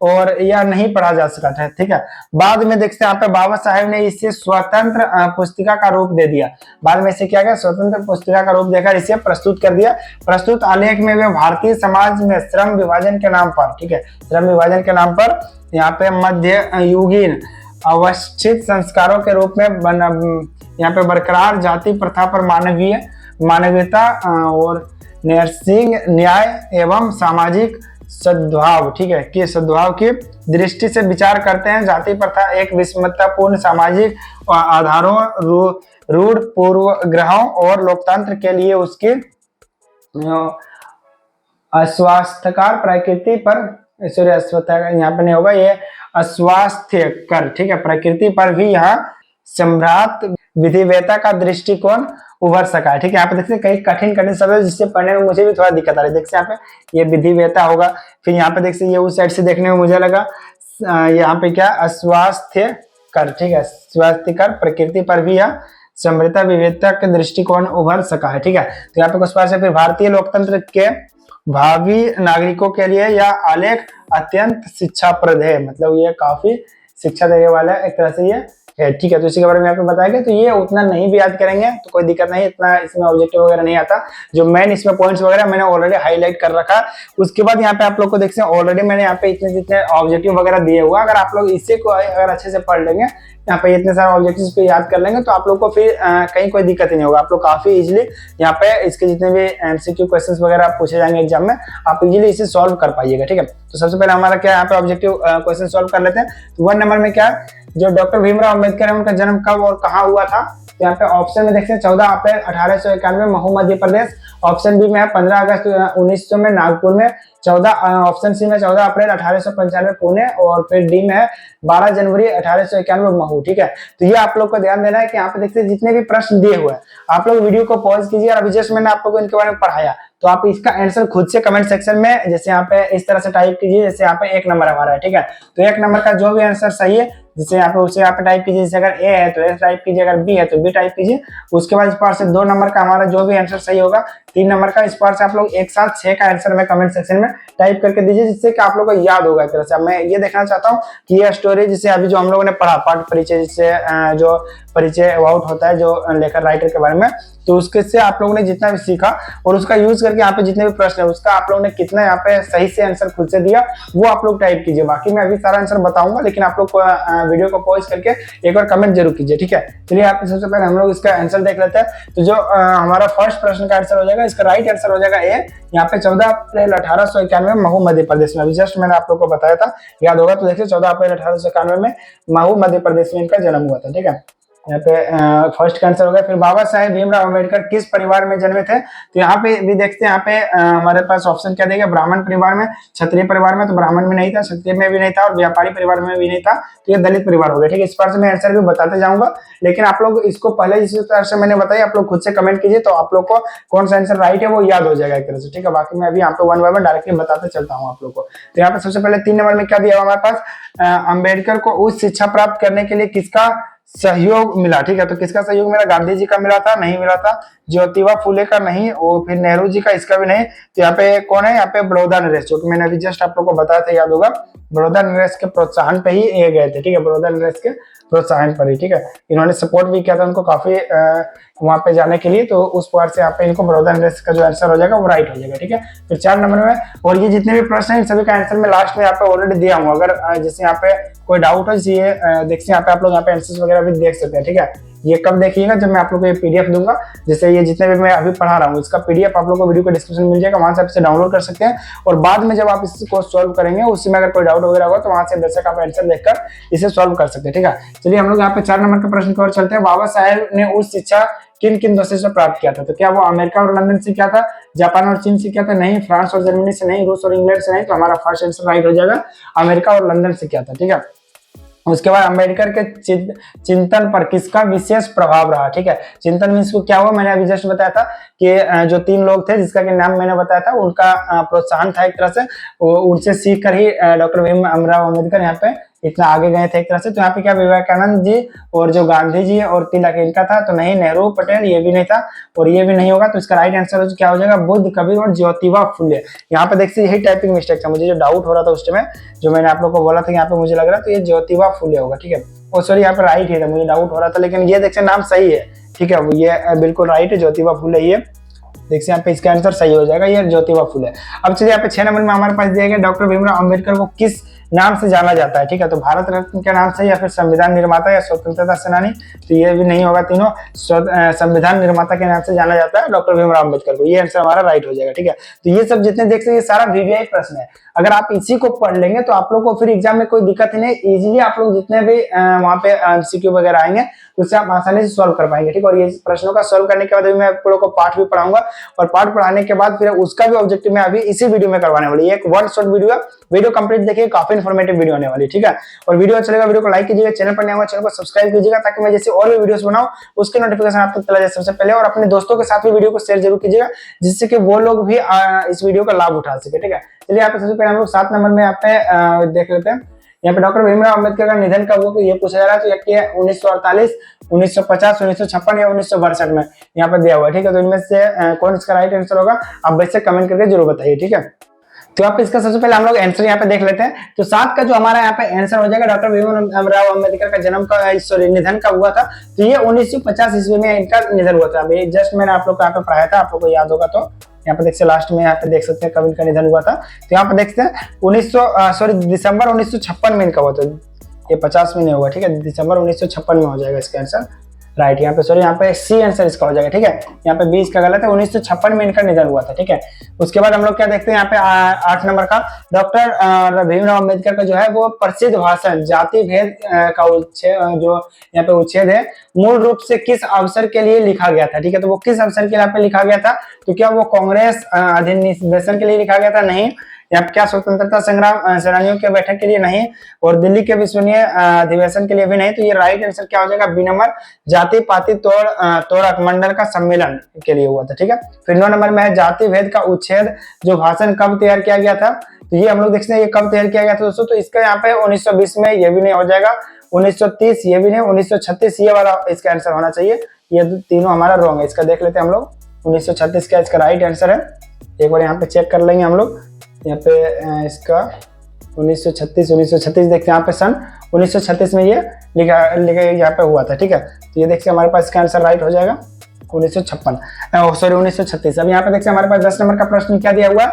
और यह नहीं पढ़ा जा सका था, ठीक है। बाद में देखते हैं यहाँ पे बाबा साहेब ने इसे स्वतंत्र पुस्तिका का रूप दे दिया, बाद में इसे क्या गया, स्वतंत्र पुस्तिका का रूप देकर इसे प्रस्तुत कर दिया। प्रस्तुत आलेख में वे भारतीय समाज में श्रम विभाजन के नाम पर, ठीक है, श्रम विभाजन के नाम पर यहाँ पे मध्य युगीन अवस्थित संस्कारों के रूप में यहाँ पे बरकरार जाति प्रथा पर मानवीयता और नैतिक न्याय एवं सामाजिक सद्भाव, ठीक है, कि सद्भाव की दृष्टि से विचार करते हैं। जाति प्रथा एक विषमतापूर्ण सामाजिक आधारों, रूढ़ पूर्वग्रहों और लोकतंत्र के लिए उसकी अस्वास्थ्यकर प्रकृति पर, यहाँ पे नहीं होगा, ये अस्वास्थ्यकर, ठीक है, प्रकृति पर भी यह सम्राट विधिवेता का दृष्टिकोण उभर सका है, ठीक है। यहाँ पे देखते हैं कई कठिन शब्द जिससे पढ़ने में मुझे भी थोड़ा दिक्कत आ रही है। देखते हैं यहाँ पे ये विधिवेता होगा, फिर यहाँ पे देखते ये उस साइड से देखने में मुझे लगा यहाँ पे क्या, अस्वास्थ्य कर, ठीक है, स्वास्थ्य कर प्रकृति पर भी यह समृद्धता विविधता के दृष्टिकोण उभर सका है, ठीक है। तो यहाँ पे कुछ पास है। फिर भारतीय लोकतंत्र के भावी नागरिकों के लिए यह आलेख अत्यंत शिक्षाप्रद है, मतलब ये काफी शिक्षा देने वाला एक तरह से ये है, ठीक है। तो इसी के बारे में यहाँ पे बताएंगे, तो ये उतना नहीं भी याद करेंगे तो कोई दिक्कत नहीं, इतना इसमें ऑब्जेक्टिव वगैरह नहीं आता। जो मेन इसमें पॉइंट्स वगैरह मैंने ऑलरेडी हाईलाइट कर रखा। उसके बाद यहाँ पे आप लोग को देखते हैं ऑलरेडी मैंने यहाँ पे इतने जितने ऑब्जेक्टिव वगैरह दिए हुआ, अगर आप लोग इसे को अगर अच्छे से पढ़ लेंगे, यहाँ पे इतने सारे ऑब्जेक्टिव्स पे याद कर लेंगे, तो आप लोग को फिर कहीं कोई दिक्कत ही नहीं होगा। आप लोग काफी इजीली यहाँ पे इसके जितने भी एमसीक्यू क्वेश्चंस वगैरह पूछे जाएंगे एग्जाम में, आप इजीली इसे सॉल्व कर पाइएगा, ठीक है। तो सबसे पहले हमारा क्या यहाँ पे ऑब्जेक्टिव क्वेश्चन सॉल्व कर लेते हैं। तो 1 नंबर में क्या, जो डॉक्टर भीमराव अम्बेडकर है उनका जन्म कब और कहाँ हुआ था। तो यहाँ पे ऑप्शन में देखते हैं 14 अप्रैल 1891 महू मध्य प्रदेश, ऑप्शन बी में है 15 अगस्त 1900 में नागपुर में, 14 ऑप्शन सी में 14 अप्रैल 1895 पुणे, और फिर डी में है 12 जनवरी 1891 महू, ठीक है। तो ये आप लोग को ध्यान देना है कि यहाँ पे देखते हैं जितने भी प्रश्न दिए हुए हैं, आप लोग वीडियो को पॉज कीजिए और अभी जस्ट मैंने आप लोग को इनके बारे में पढ़ाया, तो आप इसका आंसर खुद से कमेंट सेक्शन में जैसे यहाँ पे इस तरह से टाइप कीजिए, जैसे यहाँ पे 1 नंबर हमारा है, ठीक है। तो 1 नंबर का जो भी आंसर सही है जिसे यहाँ पे उसे यहाँ पे टाइप कीजिए, जैसे अगर ए है तो ए टाइप कीजिए, अगर बी है तो बी टाइप कीजिए। उसके बाद इस पार से 2 नंबर का हमारा जो भी आंसर सही होगा, 3 नंबर का इस पार से आप लोग एक साथ 6 का आंसर में कमेंट सेक्शन में टाइप करके दीजिए, जिससे कि आप लोग को याद होगा। एक तरह से मैं ये देखना चाहता हूँ कि ये स्टोरी जिसे अभी जो हम लोगों ने पढ़ा पाठ परिचय, जिससे जो परिचय अबाउट होता है जो लेखक राइटर के बारे में, तो उसके से आप लोगों ने जितना भी सीखा और उसका यूज करके यहाँ पे जितने भी प्रश्न है उसका आप लोगों ने कितना यहाँ पे सही से आंसर खुद से दिया वो आप लोग टाइप कीजिए। बाकी मैं अभी सारा आंसर बताऊंगा, लेकिन आप लोग को वीडियो को पॉज करके एक बार कमेंट जरूर कीजिए, ठीक है। चलिए आप सबसे पहले हम लोग इसका आंसर देख लेते हैं। तो जो हमारा फर्स्ट प्रश्न का आंसर हो जाएगा, इसका राइट आंसर हो जाएगा ए। यहाँ पे 14 अप्रैल 1891 महू मध्य प्रदेश में, अभी जस्ट मैंने आप लोग को बताया था, याद होगा तो देखिए 14 अप्रैल 1891 में महू मध्य प्रदेश में इनका जन्म हुआ था, ठीक है। यहाँ पे फर्स्ट का आंसर हो गया। फिर बाबा साहेब भीमराव अम्बेडकर किस परिवार में जन्मे थे। तो यहाँ पे भी देखते हैं, यहाँ पे हमारे पास ऑप्शन क्या देगा, ब्राह्मण परिवार में, क्षत्रिय परिवार में, तो ब्राह्मण में नहीं था, क्षत्रिय में भी नहीं था और व्यापारी परिवार में भी नहीं था, तो ये दलित परिवार हो गया, ठीक है। इस पर से मैं आंसर भी बताते जाऊंगा, लेकिन आप लोग इसको पहले जिस तरह से मैंने बताया आप लोग खुद से कमेंट कीजिए, तो आप लोग को कौन सा आंसर राइट है वो याद हो जाएगा एक तरह से, ठीक है। बाकी मैं अभी यहाँ पे 1 बाय 1 डायरेक्टली बताते चलता हूँ आप लोग को। तो यहाँ पे सबसे पहले 3 नंबर में क्या दिया हमारे पास, अम्बेडकर को उच्च शिक्षा प्राप्त करने के लिए किसका सहयोग मिला, ठीक है। तो किसका सहयोग मिला? गांधी जी का मिला था? नहीं मिला था। ज्योतिबा फुले का नहीं, और फिर नेहरू जी का, इसका भी नहीं। तो यहाँ पे कौन है? यहाँ पे बड़ौदा नरेश, जो कि मैंने अभी जस्ट आप लोग को बताया था, याद होगा। बड़ौदा नरेश के प्रोत्साहन पे ही ये गए थे, ठीक है। बड़ौदा नरेश के प्रोत्साहन पर ही, ठीक है। इन्होंने सपोर्ट भी किया था उनको काफी वहां पे जाने के लिए। तो उस प्रकार से यहाँ पे इनको बड़ौदा नरेश का जो आंसर हो जाएगा वो राइट हो जाएगा, ठीक है। फिर 4 नंबर में, और ये जितने भी प्रश्न है सभी का आंसर मैं लास्ट में यहाँ पे ऑलरेडी दिया हूँ। अगर जैसे यहाँ पे कोई डाउट हो, जैसे देखिए यहाँ पे आप लोग यहाँ पे आंसर्स वगैरह भी देख सकते हैं, ठीक है। ये कब देखिएगा? जब मैं आप लोग को ये पीडीएफ दूंगा। जैसे ये जितने भी मैं अभी पढ़ा रहा हूँ, इसका पीडीएफ आप लोग को वीडियो के डिस्क्रिप्शन में मिल जाएगा, वहां से आप इसे डाउनलोड कर सकते हैं। और बाद में जब आप इसको सॉल्व करेंगे, उसमें अगर कोई डाउट वगैरह होगा तो वहां से दर्शक आप आंसर देखकर इसे सॉल्व कर सकते हैं, ठीक है। चलिए हम लोग यहाँ पे 4 नंबर का प्रश्न की ओर चलते हैं। बाबा साहेब ने उच्च शिक्षा किन किन देशों से प्राप्त किया था? तो क्या वो अमेरिका और लंदन से किया था, जापान और चीन से किया था? नहीं। फ्रांस और जर्मनी से नहीं, रूस और इंग्लैंड से नहीं। तो हमारा फर्स्ट आंसर राइट हो जाएगा, अमेरिका और लंदन से किया था, ठीक है। उसके बाद अम्बेडकर के चिंतन पर किसका विशेष प्रभाव रहा? ठीक है। चिंतन मीन्स को क्या हुआ? मैंने अभी जस्ट बताया था कि जो 3 लोग थे जिसका कि नाम मैंने बताया था, उनका प्रोत्साहन था एक तरह से, उनसे सीख कर ही डॉक्टर भीमराव अम्बेडकर यहाँ पे इतना आगे गए थे एक तरह से। तो यहाँ पे क्या विवेकानंद जी और जो गांधी जी और तिलक इनका था? तो नहीं। नेहरू पटेल ये भी नहीं था, और ये भी नहीं होगा। तो इसका राइट आंसर क्या हो जाएगा? बुद्ध, कबीर और ज्योतिबा फुले। यहाँ पे देखिए यही टाइपिंग मिस्टेक था, मुझे जो डाउट हो रहा था उस टाइम, जो मैंने आप लोग को बोला था यहाँ पे मुझे लग रहा था तो ये ज्योतिबा फुले होगा, ठीक है। ओ सॉरी, यहाँ पे राइट ही था, मुझे डाउट हो रहा था, लेकिन ये देखिए नाम सही है, ठीक है। ये बिल्कुल राइट है, ज्योतिबा फुले। ये देखिए यहाँ पे इसका आंसर सही हो जाएगा, ये ज्योतिबा फुले। अब चलिए यहाँ पे 6 नंबर में हमारे पास दिया गया, डॉक्टर भीमराव अम्बेडकर को किस नाम से जाना जाता है? ठीक है। तो भारत रत्न के नाम से, या फिर संविधान निर्माता, या स्वतंत्रता सेनानी? तो ये भी नहीं होगा तीनों। संविधान निर्माता के नाम से जाना जाता है डॉक्टर भीमराव अम्बेडकर को। ये आंसर हमारा राइट हो जाएगा, ठीक है। तो ये सब जितने देख सकते, ये सारा वीवीआई प्रश्न है। अगर आप इसी को पढ़ लेंगे तो आप लोग को फिर एग्जाम में कोई दिक्कत ही नहीं, इजीली आप लोग जितने भी वहां पे एमसीक्यू वगैरह आएंगे उससे आप आसानी से सॉल्व कर पाएंगे, ठीक है। और ये प्रश्नों का सॉल्व करने के बाद मैं आप लोगों को पाठ भी पढ़ाऊंगा, और पाठ पढ़ाने के बाद फिर उसका भी ऑब्जेक्टिव मैं अभी इसी वीडियो में करवाने वाली। एक वन शॉट वीडियो कंप्लीट देखिए, काफी इन्फॉर्मेटिव वीडियो होने वाली, ठीक है। और वीडियो अच्छा लगा वीडियो को लाइक कीजिएगा, चैनल पर नया हुआ चैनल को सब्सक्राइब कीजिएगा, ताकि मैं जैसे और भी वीडियोस बनाऊं उसके नोटिफिकेशन आप तक चला जाए सबसे पहले। और अपने दोस्तों के साथ भी वीडियो को शेयर जरूर कीजिएगा, जिससे कि वो लोग भी इस वीडियो का लाभ उठा सके, ठीक है। चलिए यहाँ पे सबसे पहले हम लोग 7 नंबर में यहाँ पे देख लेते हैं। यहाँ पे डॉक्टर भीमराव अम्बेडकर का निधन कब हुआ, ये पूछा जा रहा है। तो ये 1948, 1950, 1956 या 1962 में यहाँ पे दिया हुआ है, ठीक है। तो इनमें से कौन इसका राइट आंसर होगा, आप वैसे कमेंट करके जरूर बताइए, ठीक है। तो आप इसका सबसे पहले हम लोग आंसर यहाँ पे देख लेते हैं। तो 7 का जो हमारा यहाँ पे आंसर हो जाएगा, डॉक्टर भीमराव अम्बेडकर का जन्म का सॉरी निधन कब हुआ था? तो ये 1950 ईस्वी में इनका निधन हुआ था। अभी जस्ट मैंने आप लोग को यहाँ पे पढ़ाया था, आप लोग को याद होगा। तो यहाँ पे देखिए लास्ट में यहाँ पे देख सकते हैं कब इनका निधन हुआ था। तो यहाँ पे देखते हैं दिसंबर 1956 में इनका हुआ था। ये 50 में नहीं होगा, ठीक है। दिसंबर 1956 में हो जाएगा इसका आंसर राइट। यहाँ पे सॉरी, यहाँ पे सी आंसर इसका हो जाएगा, ठीक है। यहाँ पे 20 का गलत है, 1956 में इनका निधन हुआ था, ठीक है। उसके बाद हम लोग क्या देखते हैं यहाँ पे 8 नंबर का, डॉक्टर भीमराव अम्बेडकर का जो है वो प्रसिद्ध भाषण जाति भेद का उच्छेद, जो यहाँ पे उच्छेद है, मूल रूप से किस अवसर के लिए लिखा गया था? ठीक है। तो वो किस अवसर के लिए यहाँ पे लिखा गया था? तो क्या वो कांग्रेस अधिवेशन के लिए लिखा गया था? नहीं। यहाँ पे क्या स्वतंत्रता संग्राम सेनानियों के बैठक के लिए? नहीं। और दिल्ली के विश्वसनीय अधिवेशन के लिए भी नहीं। तो ये राइट आंसर क्या हो जाएगा? बी नंबर, जाति पाति तोड़क मंडल का सम्मेलन के लिए हुआ था, ठीक है। फिर 9 नंबर में है जाति भेद का उच्छेद जो भाषण कब तैयार किया गया था? तो ये हम लोग देखते हैं ये कब तैयार किया गया था दोस्तों। तो इसका यहाँ पे 1920 में, ये भी नहीं हो जाएगा। 1930 ये भी नहीं, 1936 ये वाला इसका आंसर होना चाहिए। ये तीनों हमारा रॉन्ग है, इसका देख लेते हैं हम लोग। 1936 का इसका राइट आंसर है, एक बार यहाँ पे चेक कर लेंगे हम लोग। यहाँ पे इसका 1936 देखते हैं यहाँ पे सन 1936 में ये लिखा यहाँ पे हुआ था, ठीक है। तो ये देखिए हमारे पास इसका आंसर राइट हो जाएगा 1936। अब यहाँ पे देखिए हमारे पास 10 नंबर का प्रश्न क्या दिया हुआ,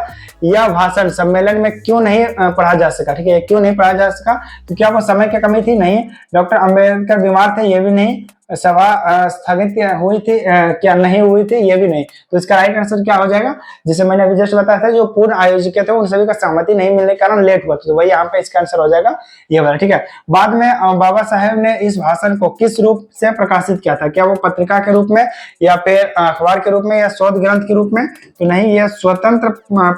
यह भाषण सम्मेलन में क्यों नहीं पढ़ा जा सका? ठीक है, क्यों नहीं पढ़ा जा सका? तो क्या वो समय की कमी थी? नहीं। डॉक्टर अंबेडकर बीमार थे? ये भी नहीं। सभा स्थगित हुई थी क्या? नहीं हुई थी? ये भी नहीं। तो इसका राइट आंसर क्या हो जाएगा, जिसे मैंने अभी जस्ट बताया था, जो पूर्ण आयोजक थे उन सभी का सहमति नहीं मिलने के कारण लेट हुआ, तो वही यहाँ पे इसका आंसर हो जाएगा ये वाला, ठीक है। बाद में बाबा साहेब ने इस भाषण को किस रूप से प्रकाशित किया था? क्या वो पत्रिका के रूप में, या फिर अखबार के रूप में, या शोध ग्रंथ के रूप में? तो नहीं, यह स्वतंत्र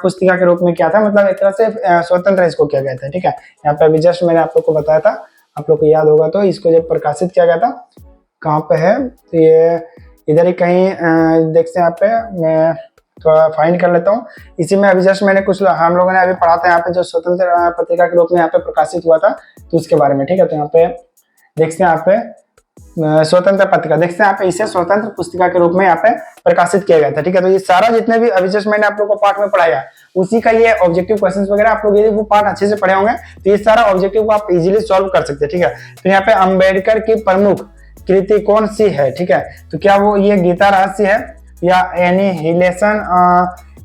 पुस्तिका के रूप में किया था, मतलब एक तरह से स्वतंत्र इसको किया गया था, ठीक है। यहाँ पे अभी जस्ट मैंने आप लोग को बताया था, आप लोग को याद होगा। तो इसको जब प्रकाशित किया गया था, कहाँ पे है? तो ये इधर ही कहीं देखते हैं। यहाँ पे मैं थोड़ा फाइंड कर लेता हूँ। इसी में अभी जस्ट मैंने कुछ हम लोगों ने अभी पढ़ा था यहाँ पे, जो स्वतंत्र पत्रिका के रूप में यहाँ पे प्रकाशित हुआ था, तो उसके बारे में, ठीक है। तो यहाँ पे देखते हैं, यहाँ पे स्वतंत्र पत्रिका, देखते हैं यहाँ पे इसे स्वतंत्र पुस्तिका के रूप में यहाँ पे प्रकाशित किया गया था। ठीक है, तो ये सारा जितने भी अभी जस्ट मैंने आप लोगों को पाठ में पढ़ाया उसी का ये ऑब्जेक्टिव क्वेश्चंस वगैरह आप लोग यदि वो पाठ अच्छे से पढ़े होंगे तो ये सारा ऑब्जेक्टिव को आप इजीली सॉल्व कर सकते हैं। ठीक है, फिर यहाँ पे अंबेडकर की प्रमुख कृति कौन सी है? ठीक है, तो क्या वो ये गीता रहस्य है या एनिहिलेशन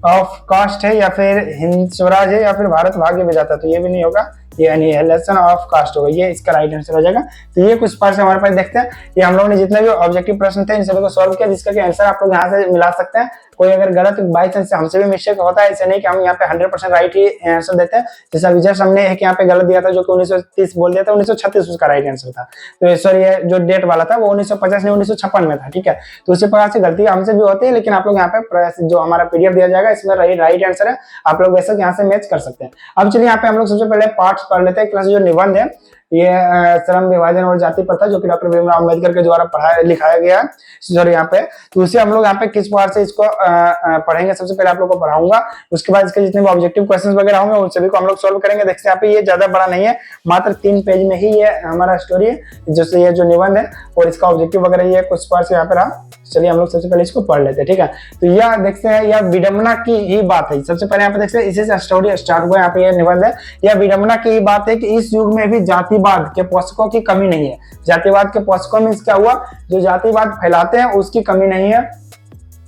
ऑफ कास्ट है या फिर हिंद स्वराज है या फिर भारत भाग्य विधाता? तो ये भी नहीं होगा, ये एनिहिलेशन ऑफ कास्ट होगा, ये इसका राइट आंसर हो जाएगा। तो ये कुछ पार्ट हमारे पास देखते हैं, ये हम लोगों ने जितने भी ऑब्जेक्टिव प्रश्न थे इन सभी को सॉल्व किया, जिसका कि आंसर आप लोग यहाँ से मिला सकते हैं। कोई अगर गलत बाई चांस हमसे भी मिस्टेक होता है, ऐसे नहीं कि हम यहाँ पे 100% राइट ही आंसर देते हैं। जैसे अभी जस्ट हमने एक यहाँ पे गलत दिया था जो कि 1930 बोल दिया था, 1936 उसका राइट आंसर था। तो सॉरी ये जो डेट वाला था वो 1950 नहीं 1956 में था। ठीक है, तो उसी प्रकार से गलती हमसे भी होती है, लेकिन आप लोग यहाँ पे जो हमारा पीडीएफ दिया जाएगा इसमें राइट आंसर है, आप लोग वैसे यहाँ से मैच कर सकते हैं। अब चलिए यहाँ पे हम लोग सबसे पहले पार्ट पढ़ लेते हैं। जो निबंध है ये श्रम विभाजन और जाति प्रथा जो कि डॉक्टर भीमराव अंबेडकर के द्वारा लिखाया गया है, सॉरी यहाँ पे, तो उसे हम लोग यहाँ पे किस बार से इसको पढ़ेंगे। सबसे पहले आप लोग को पढ़ाऊंगा, उसके बाद इसके जितने भी ऑब्जेक्टिव क्वेश्चंस वगैरह होंगे उन सभी को हम लोग सॉल्व करेंगे। देखते हैं यहाँ पे ये ज्यादा बड़ा नहीं है, मात्र 3 पेज में ही ये हमारा स्टोरी है, जैसे ये जो निबंध है और इसका ऑब्जेक्टिव वगैरह ये कुछ बार से यहाँ पे रहा। चलिए हम लोग सबसे पहले इसको पढ़ लेते हैं। ठीक है, तो यह देखते हैं यह विडंबना की ही बात है। सबसे पहले यहाँ पे देखते हैं इसी से स्टोरी स्टार्ट हुआ, यहाँ पे यह निबंध है। यह विडंबना की ही बात है कि इस युग में भी जातिवाद के पोषकों की कमी नहीं है। जातिवाद के पोषकों में क्या हुआ, जो जातिवाद फैलाते हैं उसकी कमी नहीं है।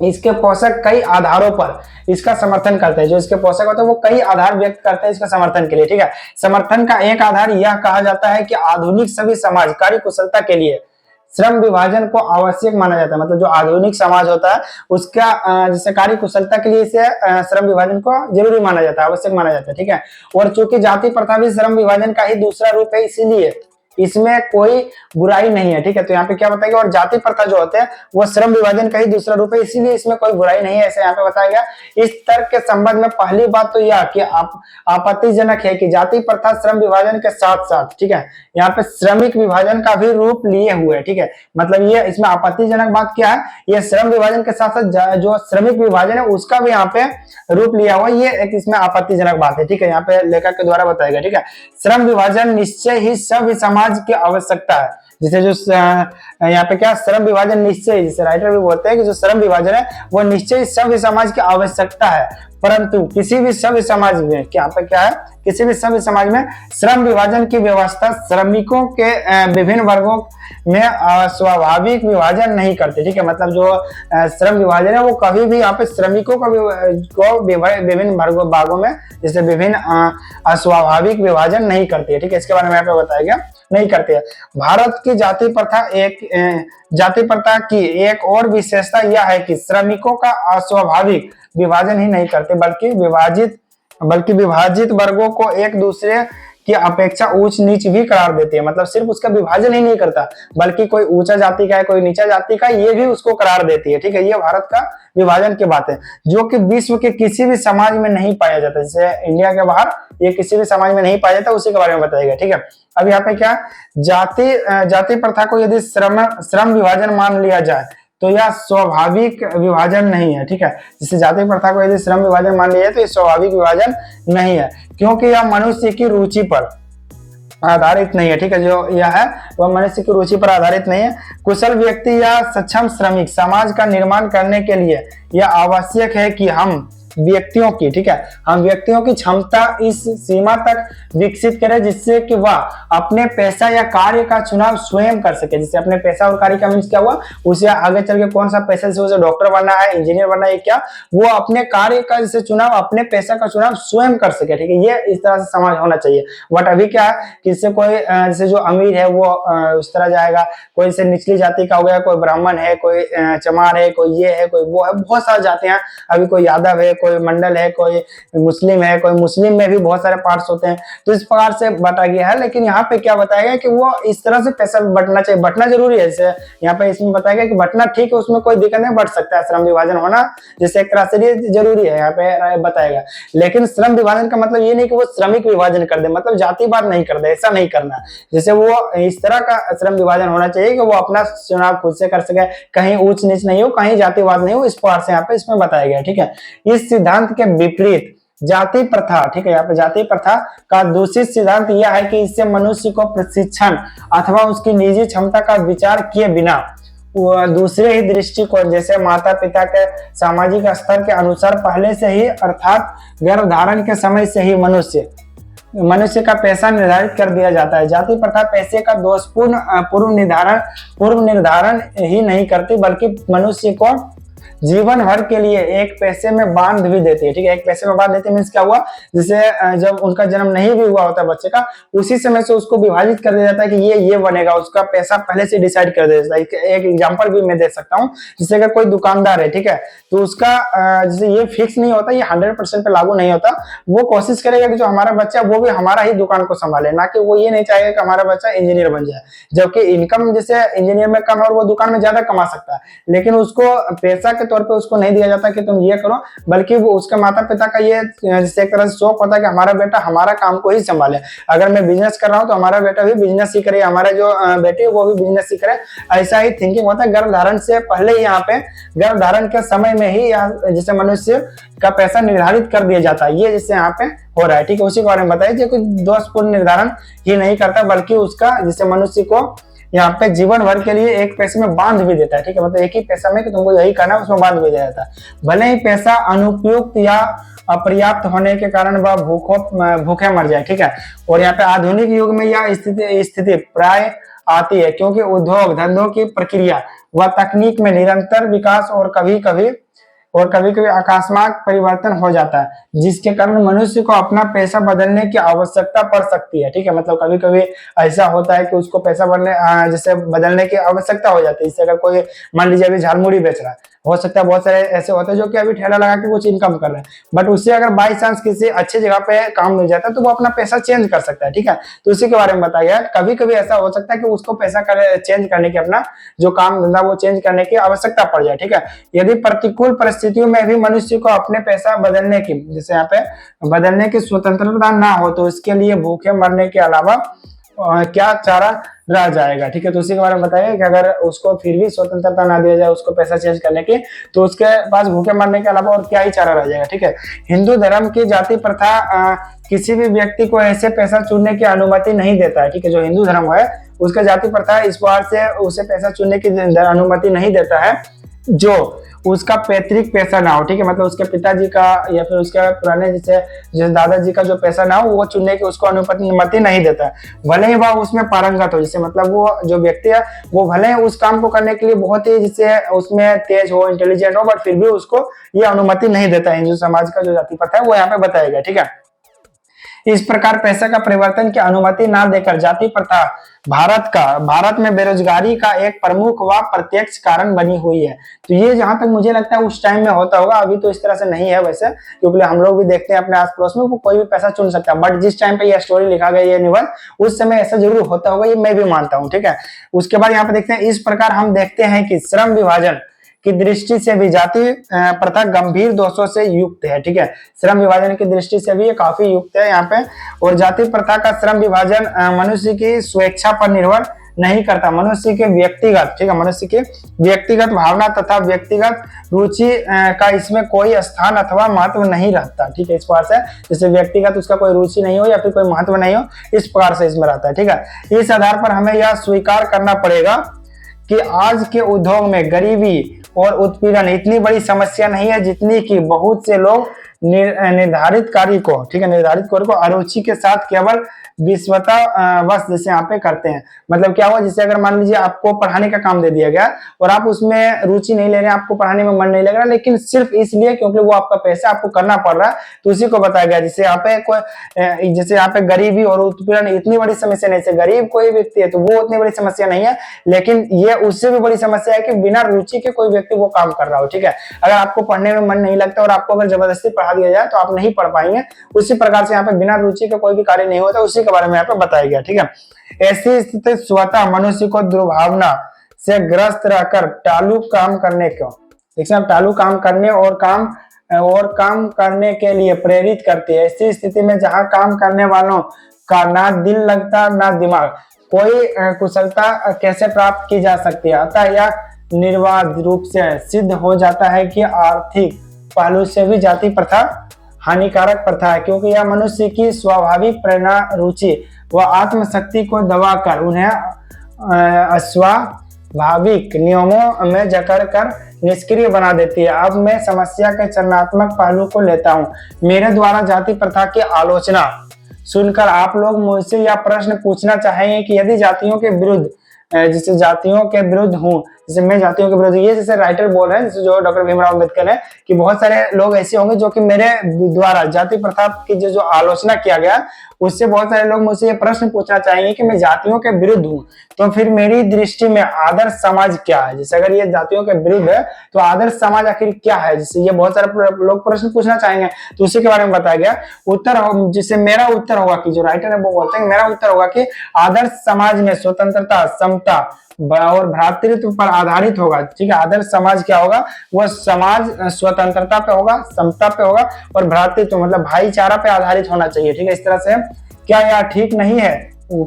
इसके पोषक कई आधारों पर इसका समर्थन करते हैं, जो इसके पोषक होते हैं वो कई आधार व्यक्त करते हैं इसका समर्थन के लिए। ठीक है, समर्थन का एक आधार यह कहा जाता है कि आधुनिक सभी समाज कार्य कुशलता के लिए श्रम विभाजन को आवश्यक माना जाता है। मतलब जो आधुनिक समाज होता है उसका जैसे कार्य कुशलता के लिए इसे श्रम विभाजन को जरूरी माना जाता है, आवश्यक माना जाता है। ठीक है, और चूंकि जाति प्रथा भी श्रम विभाजन का ही दूसरा रूप है इसीलिए इसमें कोई बुराई नहीं है। ठीक है, तो यहाँ पे क्या बताया गया, और जाति प्रथा जो होते हैं वो श्रम विभाजन का ही दूसरा रूप है इसीलिए इसमें कोई बुराई नहीं है, ऐसे यहाँ पे बताया गया। इस तर्क के संबंध में पहली बात तो यह कि आपत्तिजनक है कि जाति प्रथा श्रम विभाजन के साथ साथ, ठीक है, यहाँ पे श्रमिक विभाजन का भी रूप लिए हुए है। ठीक है, मतलब ये इसमें आपत्तिजनक बात क्या है, ये श्रम विभाजन के साथ साथ जो श्रमिक विभाजन है उसका भी यहाँ पे रूप लिया हुआ, ये एक इसमें आपत्तिजनक बात है। ठीक है, यहाँ पे लेखक के द्वारा बताया गया। ठीक है, श्रम विभाजन निश्चय ही सभ्य समाज की आवश्यकता है। जैसे जो यहाँ पे क्या श्रम विभाजन निश्चय, जैसे राइटर भी बोलते हैं कि जो श्रम विभाजन है वो निश्चय सभ्य समाज की आवश्यकता है, परंतु किसी भी सभ्य समाज में क्या पे क्या है, किसी भी सभ्य समाज में श्रम विभाजन की व्यवस्था श्रमिकों के विभिन्न वर्गों में स्वाभाविक विभाजन नहीं करते। ठीक है, मतलब जो श्रम विभाजन है वो कभी भी यहाँ पे श्रमिकों को विभिन्न भागों में जैसे विभिन्न अस्वाभाविक विभाजन नहीं करती है। ठीक है, इसके बारे में यहाँ पे बताया गया, नहीं करते हैं। भारत की जाति प्रथा की एक और विशेषता यह है कि श्रमिकों का अस्वाभाविक विभाजन ही नहीं करते बल्कि विभाजित वर्गों को एक दूसरे की अपेक्षा ऊंच नीच भी करार देती है। मतलब सिर्फ उसका विभाजन ही नहीं करता बल्कि कोई ऊंचा जाति का है कोई नीचा जाति का ये भी उसको करार देती है। ठीक है, ये भारत का विभाजन की बात है जो कि विश्व के किसी भी समाज में नहीं पाया जाता। जैसे इंडिया के बाहर ये किसी भी समाज में नहीं पाया जाता, उसी के बारे में बताएगा। ठीक है, अब यहाँ पे क्या जाति प्रथा को यदि श्रम विभाजन मान लिया जाए तो यह स्वाभाविक विभाजन नहीं है। ठीक है, जैसे जाति प्रथा को यदि श्रम विभाजन मान लिया जाए तो यह स्वाभाविक विभाजन नहीं है क्योंकि यह मनुष्य की रुचि पर आधारित नहीं है। ठीक है, जो यह है वह मनुष्य की रुचि पर आधारित नहीं है। कुशल व्यक्ति या सक्षम श्रमिक समाज का निर्माण करने के लिए यह आवश्यक है कि हम व्यक्तियों की, ठीक है, हम व्यक्तियों की क्षमता इस सीमा तक विकसित करें जिससे कि वह अपने पैसा या कार्य का चुनाव स्वयं कर सके। जैसे अपने पैसा और कार्य का मीन्स क्या हुआ, उसे आगे चल के कौन सा पैसा, जैसे उसे डॉक्टर बनना है, इंजीनियर बनना है, क्या वो अपने कार्य का जैसे चुनाव, अपने पैसा का चुनाव स्वयं कर सके। ठीक है, ये इस तरह से समाज होना चाहिए। बट अभी क्या है कि इससे कोई जैसे जो अमीर है वो उस तरह जाएगा, कोई जैसे निचली जाति का हो गया, कोई ब्राह्मण है, कोई चमार है, कोई ये है, कोई वो है, बहुत सारी जातियां, अभी कोई यादव है, कोई मंडल है, कोई मुस्लिम है, कोई मुस्लिम में भी बहुत सारे पार्ट्स होते हैं। तो इस प्रकार से बटा गया है, लेकिन यहाँ पे क्या बताया गया कि वो इस तरह से पैसा बटना चाहिए, बटना जरूरी है। जैसे यहाँ पे इसमें बताया गया कि बटना ठीक है, उसमें कोई दिक्कत नहीं, बट सकता है, श्रम विभाजन होना जैसे एक तरह से जरूरी है, यहाँ पे बताएगा। लेकिन श्रम विभाजन का मतलब ये नहीं कि वो श्रमिक विभाजन कर दे, मतलब जातिवाद नहीं कर दे, ऐसा नहीं करना। जैसे वो इस तरह का श्रम विभाजन होना चाहिए कि वो अपना चुनाव खुद से कर सके, कहीं ऊंच नीच नहीं हो, कहीं जातिवाद नहीं हो, इस प्रकार से यहाँ पे इसमें बताया गया। ठीक है, इस सिद्धांत के विपरीत जाति प्रथा, ठीक है, यहाँ पे जाति प्रथा का दूसरी सिद्धांत यह है कि इससे मनुष्य को प्रशिक्षण अथवा उसकी निजी क्षमता का विचार किए बिना दूसरे ही दृष्टिकोण जैसे माता पिता के सामाजिक स्तर के अनुसार पहले से ही अर्थात गर्भधारण के समय से ही मनुष्य का पैसा निर्धारित कर दिया जाता है। जाति प्रथा पैसे का दोषपूर्ण पूर्व निर्धारण ही नहीं करती बल्कि मनुष्य को जीवन भर के लिए एक पैसे में बांध भी देती है, ठीक है। एक पैसे में बांध देती है मीन्स क्या हुआ, जैसे जब उनका जन्म नहीं भी हुआ होता बच्चे का, उसी समय से उसको विभाजित कर दिया जाता है कि ये बनेगा, उसका पैसा पहले से डिसाइड कर दिया जाता है। एक एग्जांपल भी मैं दे सकता हूँ, जैसे अगर कोई दुकानदार है, ठीक है, तो उसका जैसे ये फिक्स नहीं होता, ये 100% पे लागू नहीं होता। वो कोशिश करेगा कि जो हमारा बच्चा वो भी हमारा ही दुकान को संभाले, ना कि वो ये नहीं चाहेगा कि हमारा बच्चा इंजीनियर बन जाए, जबकि इनकम जैसे इंजीनियर में कम है और वो दुकान में ज्यादा कमा सकता है, लेकिन उसको पैसा के तौर पे उसको नहीं दिया जाता कि तुम ये करो, बल्कि वो उसके माता पिता का ये जैसे एक तरह से शौक होता है कि हमारा बेटा हमारा काम को ही संभाले। अगर मैं बिजनेस कर रहा हूँ तो हमारा बेटा भी बिजनेस ही करे, हमारा जो बेटी है वो भी बिजनेस ही करे, ऐसा ही थिंकिंग होता है। गर्भधारण से पहले ही यहाँ पे गर्भधारण के समय में ही जैसे मनुष्य का पैसा निर्धारित कर दिया जाता है, ये जैसे यहाँ पे हो रहा है, ठीक है। उसी के बारे में बताइए, कोई दोषपूर्ण निर्धारण ही नहीं करता बल्कि उसका जिससे मनुष्य को यहाँ पे जीवन भर के लिए एक पैसे में बांध भी देता है, ठीक है, मतलब एक ही पैसा में कि तुमको यही करना है, उसमें बांध भी दिया जाता है। भले ही पैसा अनुपयुक्त या अपर्याप्त होने के कारण वह भूखे मर जाए, ठीक है। और यहाँ पे आधुनिक युग में यह स्थिति प्राय आती है क्योंकि उद्योग धंधों की प्रक्रिया व तकनीक में निरंतर विकास और कभी कभी अकस्मात परिवर्तन हो जाता है, जिसके कारण मनुष्य को अपना पैसा बदलने की आवश्यकता पड़ सकती है, ठीक है। मतलब कभी कभी ऐसा होता है कि उसको पैसा जैसे बदलने की आवश्यकता हो जाती है। इससे अगर कोई मान लीजिए अभी झालमुड़ी बेच रहा है, हो सकता है बहुत सारे ऐसे होते हैं जो कि अभी ठेला लगा के कुछ इनकम कर रहे हैं, बट उससे अगर बाई चांस किसी अच्छी जगह पे काम मिल जाता है तो वो अपना पैसा चेंज कर सकता है, ठीक है। तो उसी के बारे में बताया गया, कभी कभी ऐसा हो सकता है कि उसको पैसा चेंज करने की, अपना जो काम धंधा वो चेंज करने की आवश्यकता पड़ जाए, ठीक है। यदि प्रतिकूल परिस्थितियों में भी मनुष्य को अपने पैसा बदलने की, जैसे यहाँ पे बदलने की स्वतंत्रता ना हो तो इसके लिए भूखे मरने के अलावा क्या चारा रह जाएगा, ठीक है। तो उसी के बारे में बताइए कि अगर उसको फिर भी स्वतंत्रता ना दिया जाए उसको पैसा चेंज करने की, तो उसके पास भूखे मरने के अलावा और क्या ही चारा रह जाएगा, ठीक है। हिंदू धर्म की जाति प्रथा किसी भी व्यक्ति को ऐसे पैसा चुनने की अनुमति नहीं देता है, ठीक है। जो हिंदू धर्म है उसका जाति प्रथा इस बार से उसे पैसा चुनने की अनुमति नहीं देता है जो उसका पैतृक पैसा ना हो, ठीक है। मतलब उसके पिताजी का या फिर उसके पुराने जैसे दादाजी का जो पैसा ना हो वो चुनने की उसको अनुमति नहीं देता है, भले ही वह उसमें पारंगत हो। जैसे मतलब वो जो व्यक्ति है वो भले ही उस काम को करने के लिए बहुत ही जैसे उसमें तेज हो, इंटेलिजेंट हो, बट फिर भी उसको ये अनुमति नहीं देता है। हिंदू समाज का जो जाति प्रथा है वो यहाँ पे बताया गया, ठीक है। इस प्रकार पैसे का परिवर्तन की अनुमति ना देकर जाति प्रथा भारत में बेरोजगारी का एक प्रमुख व प्रत्यक्ष कारण बनी हुई है। तो ये जहां तक मुझे लगता है उस टाइम में होता होगा, अभी तो इस तरह से नहीं है वैसे, क्योंकि हम लोग भी देखते हैं अपने आस पड़ोस में वो कोई भी पैसा चुन सकता है, बट जिस टाइम पे ये स्टोरी लिखा गया, ये निबंध, उस समय ऐसा जरूर होता होगा, ये मैं भी मानता हूँ, ठीक है। उसके बाद यहाँ पे देखते हैं, इस प्रकार हम देखते हैं कि श्रम विभाजन की दृष्टि से भी जाति प्रथा गंभीर दोषों से युक्त है, ठीक है। श्रम विभाजन की दृष्टि से भी ये काफी युक्त है यहाँ पे। और जाति प्रथा का श्रम विभाजन मनुष्य की स्वेच्छा पर निर्भर नहीं करता, मनुष्य के व्यक्तिगत, ठीक है, मनुष्य की व्यक्तिगत भावना तथा व्यक्तिगत रुचि का इसमें कोई स्थान अथवा महत्व नहीं रहता, ठीक है। इस प्रकार से जैसे व्यक्तिगत उसका कोई रुचि नहीं हो या फिर कोई महत्व नहीं हो, इस प्रकार से इसमें रहता है, ठीक है। इस आधार पर हमें यह स्वीकार करना पड़ेगा कि आज के उद्योग में गरीबी और उत्पीड़न इतनी बड़ी समस्या नहीं है जितनी कि बहुत से लोग निर्धारित कार्य को, ठीक है, निर्धारित कार्य को अरुचि के साथ केवल विश्वता बस जैसे यहाँ पे करते हैं। मतलब क्या हुआ, जैसे अगर मान लीजिए आपको पढ़ाने का काम दे दिया गया और आप उसमें रुचि नहीं ले रहे हैं, आपको पढ़ाने में मन नहीं लग रहा, लेकिन सिर्फ इसलिए क्योंकि वो आपका पैसा आपको करना पड़ रहा है, तो उसी को बताया गया। जैसे यहाँ पे कोई जैसे यहाँ पे गरीबी और उत्पीड़न इतनी बड़ी समस्या नहीं है, गरीब कोई व्यक्ति है तो वो उतनी बड़ी समस्या नहीं है, लेकिन ये उससे भी बड़ी समस्या है कि बिना रुचि के कोई व्यक्ति वो काम कर रहा हो, ठीक है। अगर आपको पढ़ने में मन नहीं लगता और आपको अगर जबरदस्ती पढ़ा दिया जाए तो आप नहीं पढ़ पाएंगे। उसी प्रकार से यहाँ पे बिना रुचि के कोई भी कार्य नहीं होता, उसी के बारे में यहाँ पे बताया गया, ठीक है। ऐसी स्थिति स्वतः मनुष्य को दुर्भावना से ग्रस्त रहकर टालू काम करने को, देखिए टालू काम करने और काम करने के लिए प्रेरित करती है। ऐसी स्थिति में जहाँ काम करने वालों का ना दिल लगता ना दिमाग, कोई कुशलता कैसे प्राप्त की जा सकती है। अतः यह निर्वाध रूप से सिद्ध हो जाता है कि आर्थिक पहलू से भी जाति प्रथा हानिकारक प्रथा है, क्योंकि यह मनुष्य की स्वाभाविक प्रेरणा, रुचि व आत्मशक्ति को दबाकर उन्हें अस्वाभाविक नियमों में जकड़कर निष्क्रिय बना देती है। अब मैं समस्या के चरणात्मक पहलू को लेता हूँ। मेरे द्वारा जाति प्रथा की आलोचना सुनकर आप लोग मुझसे यह प्रश्न पूछना चाहेंगे कि यदि जातियों के विरुद्ध जैसे जातियों के विरुद्ध हूँ, जैसे मैं जातियों के विरुद्ध, ये जैसे राइटर बोल रहे हैं, जैसे जो डॉक्टर भीमराव अम्बेडकर है, कि बहुत सारे लोग ऐसे होंगे जो कि मेरे द्वारा जाति प्रथा की जो आलोचना किया गया उससे बहुत सारे लोग मुझसे ये प्रश्न पूछना चाहेंगे कि मैं जातियों के विरुद्ध हूँ, तो फिर मेरी दृष्टि में आदर्श समाज क्या है। जैसे अगर ये जातियों के विरुद्ध है तो आदर्श समाज आखिर क्या है, जिससे ये बहुत सारे लोग प्रश्न पूछना चाहेंगे, तो उसी के बारे में बताया गया। उत्तर जिससे मेरा उत्तर होगा कि जो राइटर है वो बोलते हैं, मेरा उत्तर होगा कि आदर्श समाज में स्वतंत्रता, समता और भ्रातृत्व पर आधारित होगा। ठीक है, आदर्श समाज क्या होगा, वह समाज स्वतंत्रता पे होगा, समता पे होगा और भ्रातृत्व मतलब भाईचारा पे आधारित होना चाहिए। ठीक है, इस तरह से क्या यह ठीक नहीं है,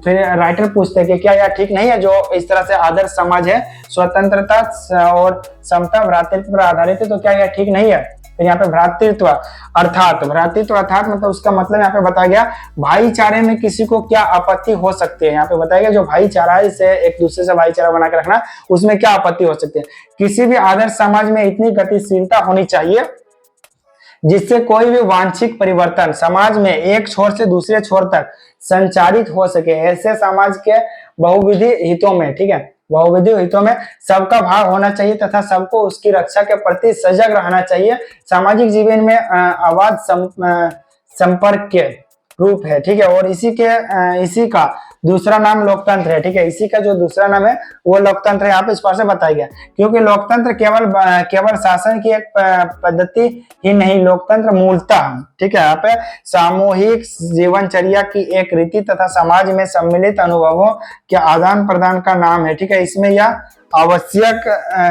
फिर राइटर पूछते हैं कि क्या यह ठीक नहीं है जो इस तरह से आदर्श समाज है, स्वतंत्रता और समता भ्रातृत्व पर आधारित है, तो क्या यह ठीक नहीं है। फिर यहाँ पे भ्रातृत्व अर्थात मतलब उसका मतलब यहाँ पे बताया गया भाईचारे में किसी को क्या आपत्ति हो सकती है। यहाँ पे बताया गया जो भाईचारा है, इसे एक दूसरे से भाईचारा बना के रखना, उसमें क्या आपत्ति हो सकती है। किसी भी आदर्श समाज में इतनी गतिशीलता होनी चाहिए जिससे कोई भी वांछित परिवर्तन समाज में एक छोर से दूसरे छोर तक संचारित हो सके। ऐसे समाज के बहुविधि हितों में, ठीक है, बहुविधि हितों में सबका भाग होना चाहिए तथा सबको उसकी रक्षा के प्रति सजग रहना चाहिए। सामाजिक जीवन में आवाज संपर्क के रूप है। ठीक है, और इसी का दूसरा नाम लोकतंत्र है। ठीक है, इसी का जो दूसरा नाम है वो लोकतंत्र है। यहाँ पे स्पष्ट बताया गया, क्योंकि लोकतंत्र केवल शासन की एक पद्धति ही नहीं, लोकतंत्र मूलतः, ठीक है, यहाँ पे सामूहिक जीवनचर्या की एक रीति तथा समाज में सम्मिलित अनुभवों के आदान प्रदान का नाम है। ठीक है, इसमें यह आवश्यक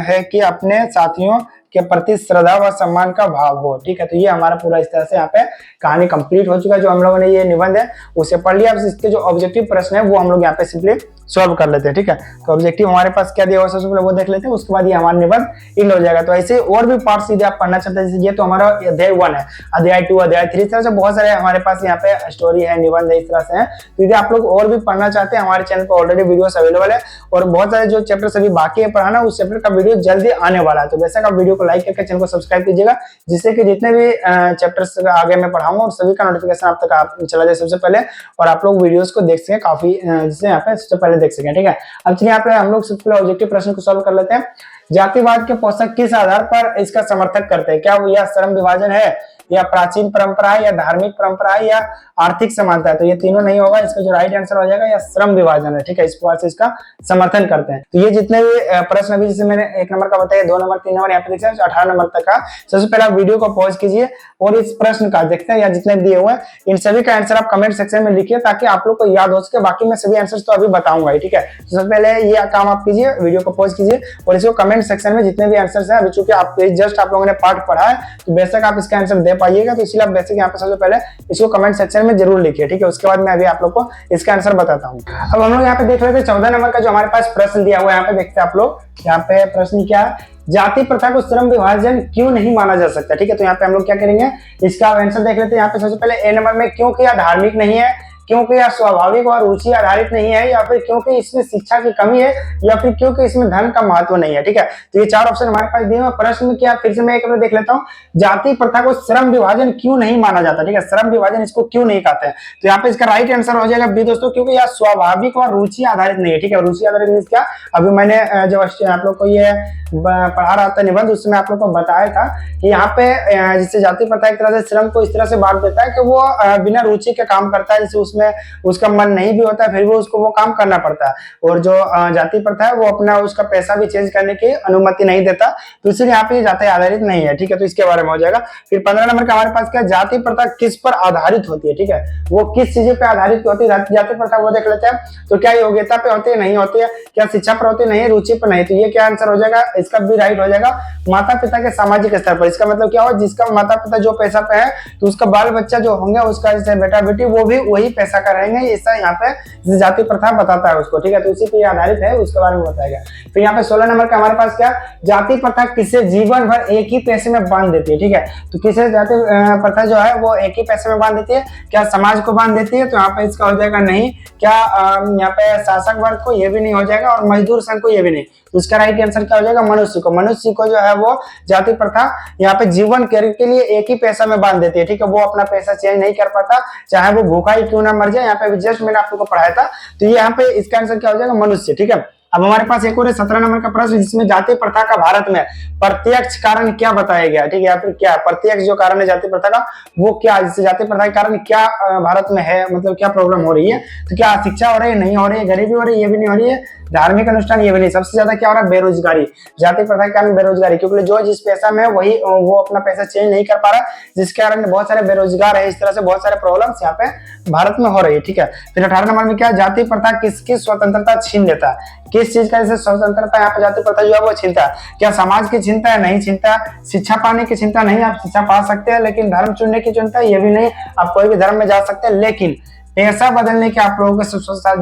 है कि अपने साथियों के प्रति श्रद्धा व सम्मान का भाव हो। ठीक है, तो ये हमारा पूरा इस तरह से यहाँ पे कहानी कंप्लीट हो चुका है। जो हम लोगों ने ये निबंध है उसे पढ़ लिया। अब इसके जो ऑब्जेक्टिव प्रश्न है वो हम लोग यहाँ पे सिंपली सॉल्व कर लेते हैं। ठीक है, तो ऑब्जेक्टिव हमारे पास क्या दिया हुआ सबसे पहले वो देख लेते हैं, उसके बाद ये हमारा निबंध इन हो जाएगा। तो ऐसे और भी पार्ट्स यदि आप पढ़ना चाहते हैं, जैसे ये तो हमारा अध्याय 1 है, अध्याय 2, अध्याय 3, इस तरह से बहुत सारे हमारे पास यहाँ पे स्टोरी है, निबंध है, इस तरह से है। तो यदि आप लोग और भी पढ़ना चाहते हैं, हमारे चैनल पर ऑलरेडी वीडियोस अवेलेबल है और बहुत सारे जो चैप्टर अभी बाकी है पढ़ाना, उस चैप्टर का वीडियो जल्दी आने वाला है। तो बेशक आप वीडियो को लाइक करके चैनल को सब्सक्राइब कीजिएगा, जिससे कि जितने भी चैप्टर्स आगे मैं पढ़ाऊंगा और सभी का नोटिफिकेशन आप तक चला जाए सबसे पहले, और आप लोग वीडियोस को देख सकें काफी, जिससे यहाँ पे सबसे पहले देख सकें। ठीक है, अब चलिए यहाँ पे हम लोग सबसे पहले ऑब्जेक्टिव प्रश्न को सॉल्व कर लेते हैं। जातिवाद के पोषक किस आधार पर इसका समर्थन करते हैं? क्या वो यह श्रम विभाजन है, या प्राचीन परंपरा है, या धार्मिक परंपरा है, या आर्थिक समानता है? तो ये तीनों नहीं होगा, इसका जो राइट आंसर हो जाएगा या श्रम विभाजन है। ठीक है, इस प्रकार से इसका समर्थन करते हैं। तो ये जितने भी प्रश्न अभी जैसे मैंने 1 नंबर का बताया, 2 नंबर, 3 नंबर, यहाँ पे देखिए 18 नंबर तक का, सबसे पहले आप वीडियो को पॉज कीजिए और इस प्रश्न का देखते हैं, या जितने दिए हुए हैं इन सभी का आंसर आप कमेंट सेक्शन में लिखिए, ताकि आप लोग को याद हो सके। बाकी मैं सभी आंसर तो अभी बताऊंगा। ठीक है, तो सबसे पहले ये काम आप कीजिए, वीडियो को पॉज कीजिए और इसको कमेंट सेक्शन में जितने भी आंसर है, अभी चूंकि आप जस्ट आप लोगों ने पार्ट पढ़ा है तो बेशक आप इसका आंसर दे पाइएगा, तो इसलिए आप बेसिक यहाँ पे सबसे पहले इसको कमेंट सेक्शन में जरूर लिखिए। ठीक है, उसके बाद मैं अभी आप लोग को इसका आंसर बताता हूँ। अब हम लोग यहाँ पे देख रहे थे 14 नंबर का जो हमारे पास प्रश्न दिया हुआ है, यहाँ पे देखते हैं आप लोग। यहाँ पे प्रश्न क्या है, जाति प्रथा को श्रम विभाजन क्यों नहीं माना जा सकता? ठीक है, तो यहाँ पे हम लोग क्या करेंगे, इसका आंसर देख लेते हैं। यहाँ पे सबसे पहले ए नंबर में, क्योंकि यह धार्मिक नहीं है, क्योंकि यह स्वाभाविक और रुचि आधारित नहीं है, या फिर क्योंकि इसमें शिक्षा की कमी है, या फिर क्योंकि इसमें धन का महत्व नहीं है। ठीक है, तो ये 4 ऑप्शन हमारे पास दिए हुए। प्रश्न में क्या, फिर से मैं एक बार देख लेता हूँ, जाति प्रथा को श्रम विभाजन क्यों नहीं माना जाता? ठीक है, श्रम विभाजन इसको क्यों नहीं कहते हैं? तो यहाँ पे इसका राइट आंसर हो जाएगा बी दोस्तों, क्योंकि यह स्वाभाविक और रुचि आधारित नहीं है। ठीक है, रुचि आधारित मींस क्या, अभी मैंने जब आप लोग को ये पढ़ा रहा था निबंध, उसमें आप लोग को बताया था कि यहाँ पे जिससे जाति प्रथा एक तरह से श्रम को इस तरह से बांट देता है कि वो बिना रुचि के काम करता है, जैसे उसमें उसका मन नहीं भी होता है फिर भी उसको वो काम करना पड़ता है, और जो जाति प्रथा है वो अपना उसका पैसा भी चेंज करने की अनुमति नहीं देता, तो इसलिए यहाँ पे जाति आधारित नहीं है। ठीक है, तो इसके बारे में हो जाएगा। फिर 15 नंबर का हमारे पास क्या, जाति प्रथा किस पर आधारित होती है? ठीक है, वो किस चीज पे आधारित होती है जाति प्रथा, वो देख लेते हैं। तो क्या योग्यता पे होती है, नहीं होती है, क्या शिक्षा पर होती है, नहीं, रुचि पर नहीं, तो ये क्या आंसर हो जाएगा, इसका भी राइट हो जाएगा माता पिता के सामाजिक स्तर पर। इसका मतलब क्या हो, जिसका माता पिता जो पैसा पे है तो उसका बाल बच्चा जो होंगे, उसका जैसे बेटा बेटी वो भी वही पैसा पैसा करेंगे, ऐसा यहाँ पे जाति प्रथा बताता है उसको, ठीक है। तो उसी पे आधारित है, उसके बारे में बताएगा। फिर यहाँ पे 16 नंबर का हमारे पास क्या, जाति प्रथा किसे जीवन भर एक ही पैसे में बांध देती है, ठीक है। तो किसे जाति प्रथा जो है वो एक ही पैसे में बांध देती है, क्या समाज को बांध देती है, तो यहाँ पे इसका हो जाएगा नहीं। क्या यहाँ पे शासक वर्ग को, ये भी नहीं हो जाएगा, और मजदूर संघ को, ये भी नहीं। तो इसका राइट आंसर क्या हो जाएगा, मनुष्य को। मनुष्य को जो है वो जाति प्रथा यहाँ पे जीवन के लिए एक ही पैसा में बांध देती है, ठीक है। वो अपना पैसा चेंज नहीं कर पाता, चाहे वो भूखा ही क्यों ना मर जाए। यहाँ पे जस्ट मैंने आप लोगों को पढ़ाया था, तो ये यहाँ पे इसका आंसर क्या हो जाएगा, मनुष्य, ठीक है। अब हमारे पास एक और है 17 नंबर का प्रश्न, जिसमें जाति प्रथा का भारत में प्रत्यक्ष कारण क्या बताया गया, ठीक है। या फिर क्या प्रत्यक्ष जो कारण है जाति प्रथा का वो क्या, जिससे जाति प्रथा के कारण क्या भारत में है, मतलब क्या प्रॉब्लम हो रही है। तो क्या शिक्षा हो रही है, नहीं हो रही है, गरीबी हो रही है, ये भी नहीं हो रही है, धार्मिक अनुष्ठान, ये भी नहीं। सबसे ज्यादा क्या हो रहा है, बेरोजगारी। जाति प्रथा के कारण बेरोजगारी, क्योंकि जो जिस पैसा में वही वो अपना पैसा चेंज नहीं कर पा रहा, जिसके कारण बहुत सारे बेरोजगार है। इस तरह से बहुत सारे प्रॉब्लम्स यहाँ पे भारत में हो रही है, ठीक है। फिर 18 नंबर में क्या, जाति प्रथा किसकी स्वतंत्रता छीन लेता है, किस चीज का जैसे स्वतंत्रता यहाँ पे जाति प्रथा जो है वो छीनता है। क्या समाज की चिंता है, नहीं चिंता। शिक्षा पाने की चिंता, नहीं, आप शिक्षा पा सकते हैं, लेकिन धर्म चुनने की चिंता, ये भी नहीं, आप कोई भी धर्म में जा सकते हैं, लेकिन पैसा बदलने के आप लोगों के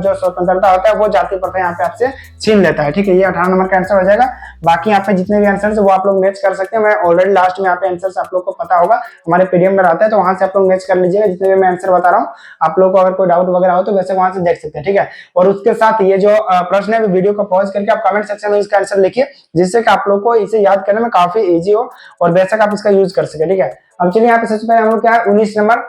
जो स्वतंत्रता होता है वो जाति प्रथा यहाँ पे आपसे छीन लेता है, ठीक है। ये 18 नंबर का आंसर हो जाएगा। बाकी यहाँ पे जितने भी आंसर है वो आप लोग मैच कर सकते हैं। मैं ऑलरेडी लास्ट में यहाँ पे आंसर आप लोग को पता होगा, हमारे पीडीएफ में रहता है, तो वहां से आप लोग मैच कर लीजिएगा। जितने भी मैं आंसर बता रहा हूँ, आप लोग को अगर कोई डाउट वगैरह हो तो वैसे वहां से देख सकते हैं, ठीक है। और उसके साथ ये जो प्रश्न है वीडियो को पॉज करके आप कमेंट सेक्शन में इसका आंसर लिखिए, जिससे कि आप लोग को इसे याद करने में काफी ईजी हो और बेशक आप इसका यूज कर सके, ठीक है। अब चलिए यहाँ पे सबसे पहले हम लोग क्या है, 19 नंबर,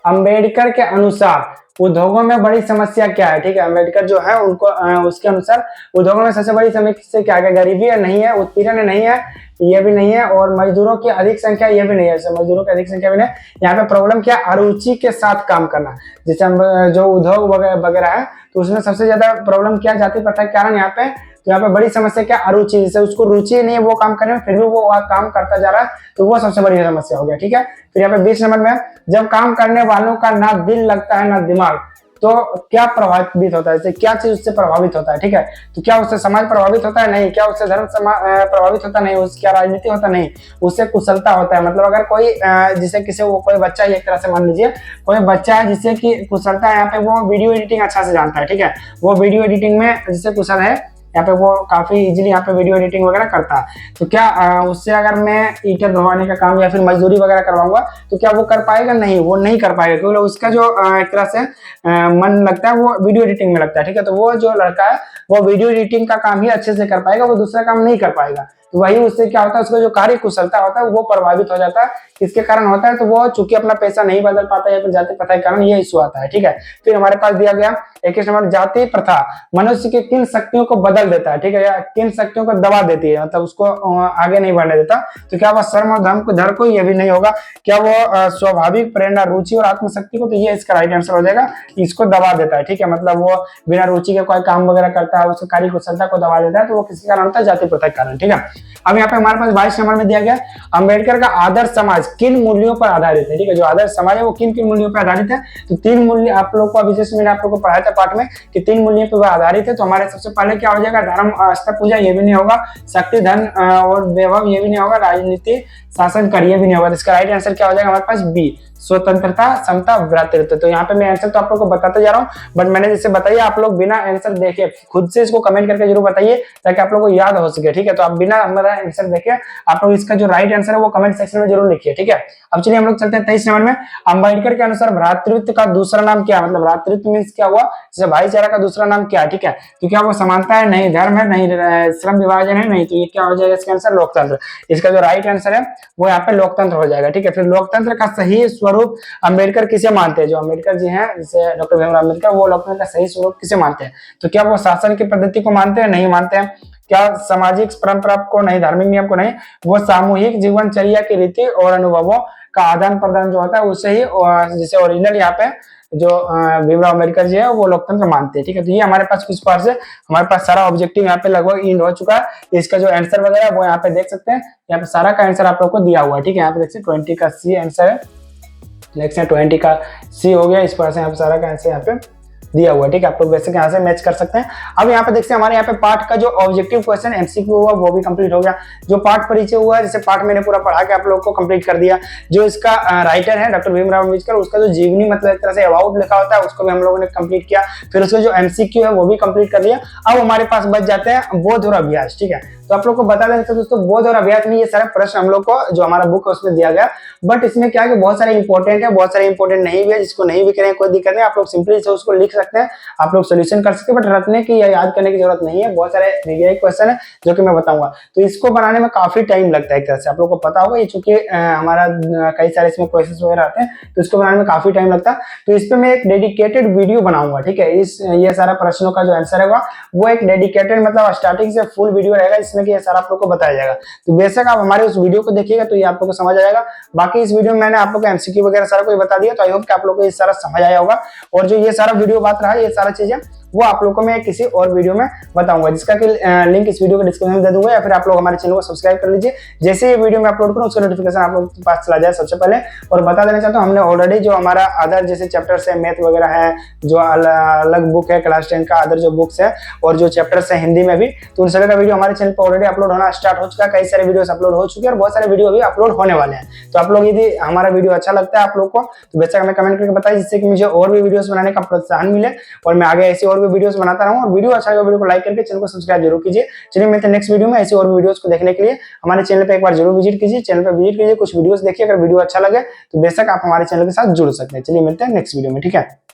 अम्बेडकर के अनुसार उद्योगों में बड़ी समस्या क्या है, ठीक है। अम्बेडकर जो है उनको उसके अनुसार उद्योगों में सबसे बड़ी समस्या क्या है, गरीबी है, नहीं है, उत्पीड़न नहीं है, ये भी नहीं है, और मजदूरों की अधिक संख्या, ये भी नहीं है। मजदूरों की अधिक संख्या भी नहीं। यहाँ पे प्रॉब्लम क्या, अरुचि के साथ काम करना। जैसे हम जो उद्योग वगैरह है, तो उसमें सबसे ज्यादा प्रॉब्लम क्या, जाति प्रथा के कारण यहाँ पे। तो यहाँ पे बड़ी समस्या क्या, अरुचि, जैसे उसको रुचि नहीं है वो काम करने में, फिर भी वो काम करता जा रहा है, तो वो सबसे बड़ी समस्या हो गया, ठीक है। फिर यहाँ पे 20 नंबर में, जब काम करने वालों का ना दिल लगता है ना दिमाग, तो क्या प्रभावित होता है, जैसे क्या चीज उससे प्रभावित होता है, ठीक है। तो क्या उससे समाज प्रभावित होता है, नहीं। क्या उससे धर्म प्रभावित होता, नहीं। उससे क्या राजनीति होता, नहीं। उससे कुशलता होता है। मतलब अगर कोई जिसे किसी वो कोई बच्चा, एक तरह से मान लीजिए कोई बच्चा है जिससे कि कुशलता है, यहाँ पे वो वीडियो एडिटिंग अच्छा से जानता है, ठीक है। वो वीडियो एडिटिंग में जिससे कुशल है, यहाँ पे वो काफी इजीली यहाँ पे वीडियो एडिटिंग वगैरह करता है। तो क्या उससे अगर मैं ईंटें धोवाने का काम या फिर मजदूरी वगैरह करवाऊंगा, तो क्या वो कर पाएगा, नहीं, वो नहीं कर पाएगा, क्योंकि उसका जो एक तरह से मन लगता है वो वीडियो एडिटिंग में लगता है, ठीक है। तो वो जो लड़का है वो वीडियो एडिटिंग का काम ही अच्छे से कर पाएगा, वो दूसरा काम नहीं कर पाएगा। तो वही उससे क्या होता है, उसका जो कार्य कुशलता होता है वो प्रभावित हो जाता है। किसके कारण होता है, तो वो चूंकि अपना पैसा नहीं बदल पाता या फिर जाति प्रथा के कारण ये इशू आता है, ठीक है। फिर हमारे पास दिया गया 21 नंबर, जाति प्रथा मनुष्य की किन शक्तियों को बदल देता है, ठीक है, या किन शक्तियों को दबा देती है, मतलब उसको आगे नहीं बढ़ने देता। तो क्या वह श्रम और धर्म को, ये भी नहीं होगा। क्या वो स्वाभाविक प्रेरणा, रुचि और आत्मशक्ति को, तो ये इसका राइट आंसर हो जाएगा, इसको दबा देता है, ठीक है। मतलब वो बिना रुचि के कोई काम वगैरह करता है, उसकी कार्य कुशलता को दबा देता है, तो वो किसके कारण होता है, जाति प्रथा के कारण, ठीक है। अब यहाँ पे हमारे पास 22 नंबर में दिया गया, अम्बेडकर का आदर्श समाज किन मूल्यों पर आधारित है, ठीक है। जो आदर्श समाज है वो किन किन मूल्यों पर आधारित है, तो 3 मूल्य आप लोग को अभी जैसे मैंने आप लोग को पढ़ाया था पाठ में कि 3 मूल्यों पर आधारित है। तो हमारे सबसे पहले क्या हो जाएगा, धर्म, आस्था, पूजा, ये भी नहीं होगा। शक्ति, धन और वैभव, ये भी नहीं होगा। राजनीति, शासन कर, ये भी नहीं होगा। तो इसका राइट आंसर क्या हो जाएगा हमारे पास, बी, स्वतंत्रता, समता, भ्रातृत्व। तो यहाँ पे मैं आंसर तो आप लोग को बताते जा रहा हूँ, बट मैंने जैसे बताइए आप लोग बिना आंसर देखे खुद से इसको कमेंट करके जरूर बताइए, ताकि आप लोग को याद हो सके, ठीक है। तो आप बिना हमारा आंसर देखे आप लोग इसका जो राइट आंसर है वो कमेंट सेक्शन में जरूर लिखिए, ठीक है। अब चलिए हम लोग चलते हैं 23 नंबर में, अम्बेडकर के अनुसार भ्रातृत्व का दूसरा नाम क्या है, मतलब भ्रातृत्व मीन्स क्या हुआ, जैसे भाईचारा का दूसरा नाम क्या है, ठीक है। तो क्या वो समानता है, नहीं। धर्म है, नहीं। श्रम विभाजन है, नहीं। तो ये क्या हो जाएगा इसका आंसर, लोकतंत्र। इसका जो राइट आंसर है वो यहाँ पे लोकतंत्र हो जाएगा, ठीक है। फिर लोकतंत्र का सही स्वरूप अम्बेडकर किसे मानते हैं, जो अम्बेडकर जी हैं जैसे डॉक्टर भीमराव अम्बेडकर, वो लोकतंत्र का सही स्वरूप किसे मानते हैं, तो क्या वो शासन की पद्धति को मानते हैं, नहीं मानते हैं। क्या सामाजिक परंपरा को, नहीं। धार्मिक नियम को, नहीं। वो सामूहिक जीवनचर्या की रीति और अनुभवों का आदान प्रदान जो होता है उससे ही, जैसे ओरिजिनल यहाँ पे जो भीमराव अम्बेडकर जी है वो लोकतंत्र मानते हैं, ठीक है। तो ये हमारे पास कुछ पार्ट है, हमारे पास सारा ऑब्जेक्टिव यहाँ पे लगभग एंड हो चुका है। इसका जो आंसर वगैरह वो यहाँ पे देख सकते हैं, यहाँ पे सारा का आंसर आप लोग को दिया हुआ है, ठीक है। यहाँ पे देखिए 20 का सी आंसर है, नेक्स्ट 20 का सी हो गया, इस पर से यहाँ पे सारा का आंसर यहाँ पे दिया हुआ है, ठीक है। आप लोग बेसिक यहाँ से मैच कर सकते हैं। अब यहाँ पे देखते हैं हमारे यहाँ पे पार्ट का जो ऑब्जेक्टिव क्वेश्चन एमसीक्यू हुआ वो भी कंप्लीट हो गया। जो पार्ट परिचय हुआ है, जैसे पार्ट मैंने पूरा पढ़ा के आप लोग को कंप्लीट कर दिया। जो इसका राइटर है डॉक्टर भीमराव अम्बेडकर, उसका जो जीवनी मतलब एक तरह से अबाउट लिखा होता है उसको भी हम लोगों ने कंप्लीट किया। फिर उसका जो एमसीक्यू है वो भी कंप्लीट कर लिया। अब हमारे पास बच जाते हैं बोध और अभ्यास, ठीक है। तो आप लोग को बता दें दोस्तों, बोध और अभ्यास में ये सारे प्रश्न हम लोग को जो हमारा बुक है उसमें दिया गया, बट इसमें क्या है कि बहुत सारे इंपॉर्टेंट है, बहुत सारे इंपॉर्टेंट नहीं भी है। जिसको नहीं भी करें कोई दिक्कत नहीं, आप लोग सिंपली से उसको लिख सकते हैं, आप लोग सोल्यूशन कर सकते हैं, बट रटने की या याद करने की जरूरत नहीं है। बहुत सारे वीवीआई क्वेश्चन है जो कि मैं बताऊंगा, तो इसको बनाने में काफी टाइम लगता है एक तरह से, आप लोग को पता होगा ये, चूंकि हमारा कई सारे इसमें क्वेश्चन वगैरह आते हैं तो इसको बनाने में काफी टाइम लगता है। तो इस पे मैं एक डेडिकेटेड वीडियो बनाऊंगा, ठीक है। इस ये सारा प्रश्नों का जो आंसर है वो एक डेडिकेटेड मतलब स्टार्टिंग से फुल वीडियो रहेगा, इसमें कि ये सारा आप लोग को बताया जाएगा। तो बेशक आप हमारे उस वीडियो को देखिएगा तो ये आप लोग को समझ आएगा। बाकी इस वीडियो में मैंने आप लोग को एमसीक्यू वगैरह सारा कुछ बता दिया, तो आई होप कि आप लोग को ये सारा समझ आया होगा। और जो ये सारा वीडियो बात रहा है, ये सारा चीजें वो आप लोग को मैं किसी और वीडियो में बताऊंगा, जिसका कि लिंक इस वीडियो के डिस्क्रिप्शन में दे दूंगा, या फिर आप लोग हमारे चैनल को सब्सक्राइब कर लीजिए। जैसे ये वीडियो मैं अपलोड करूं उसका नोटिफिकेशन आप लोग के पास चला जाए सबसे पहले। और बता देना चाहता हूं, हमने ऑलरेडी जो हमारा अदर जैसे चैप्टर्स है, मैथ वगैरह है, जो अलग बुक है क्लास 10 का, अदर जो बुक्स है और जो चैप्टर्स है हिंदी में भी, तो उन सभी का वीडियो हमारे चैनल पर ऑलरेडी अपलोड होना स्टार्ट हो चुका है। कई सारे वीडियोस अपलोड हो चुके हैं और बहुत सारे वीडियो अभी अपलोड होने वाले हैं। तो आप लोग यदि हमारा वीडियो अच्छा लगता है आप लोग को तो बेशक हमें कमेंट करके बताइए, जिससे कि मुझे और भी वीडियोस बनाने का प्रोत्साहन मिले और मैं आगे ऐसे और भी वीडियोस बनाता रहूं। और वीडियो अच्छा लगा वीडियो को लाइक करके चैनल को सब्सक्राइब जरूर कीजिए। चलिए मिलते हैं नेक्स्ट वीडियो में। ऐसे और भी वीडियोस को देखने के लिए हमारे चैनल पे एक बार जरूर विजिट कीजिए, चैनल पे विजिट कीजिए, कुछ वीडियोस देखिए। अगर वीडियो अच्छा लगे तो बेशक आप हमारे चैनल के साथ जुड़ सकते हैं। चलिए मिलते हैं नेक्स्ट वीडियो में, ठीक है।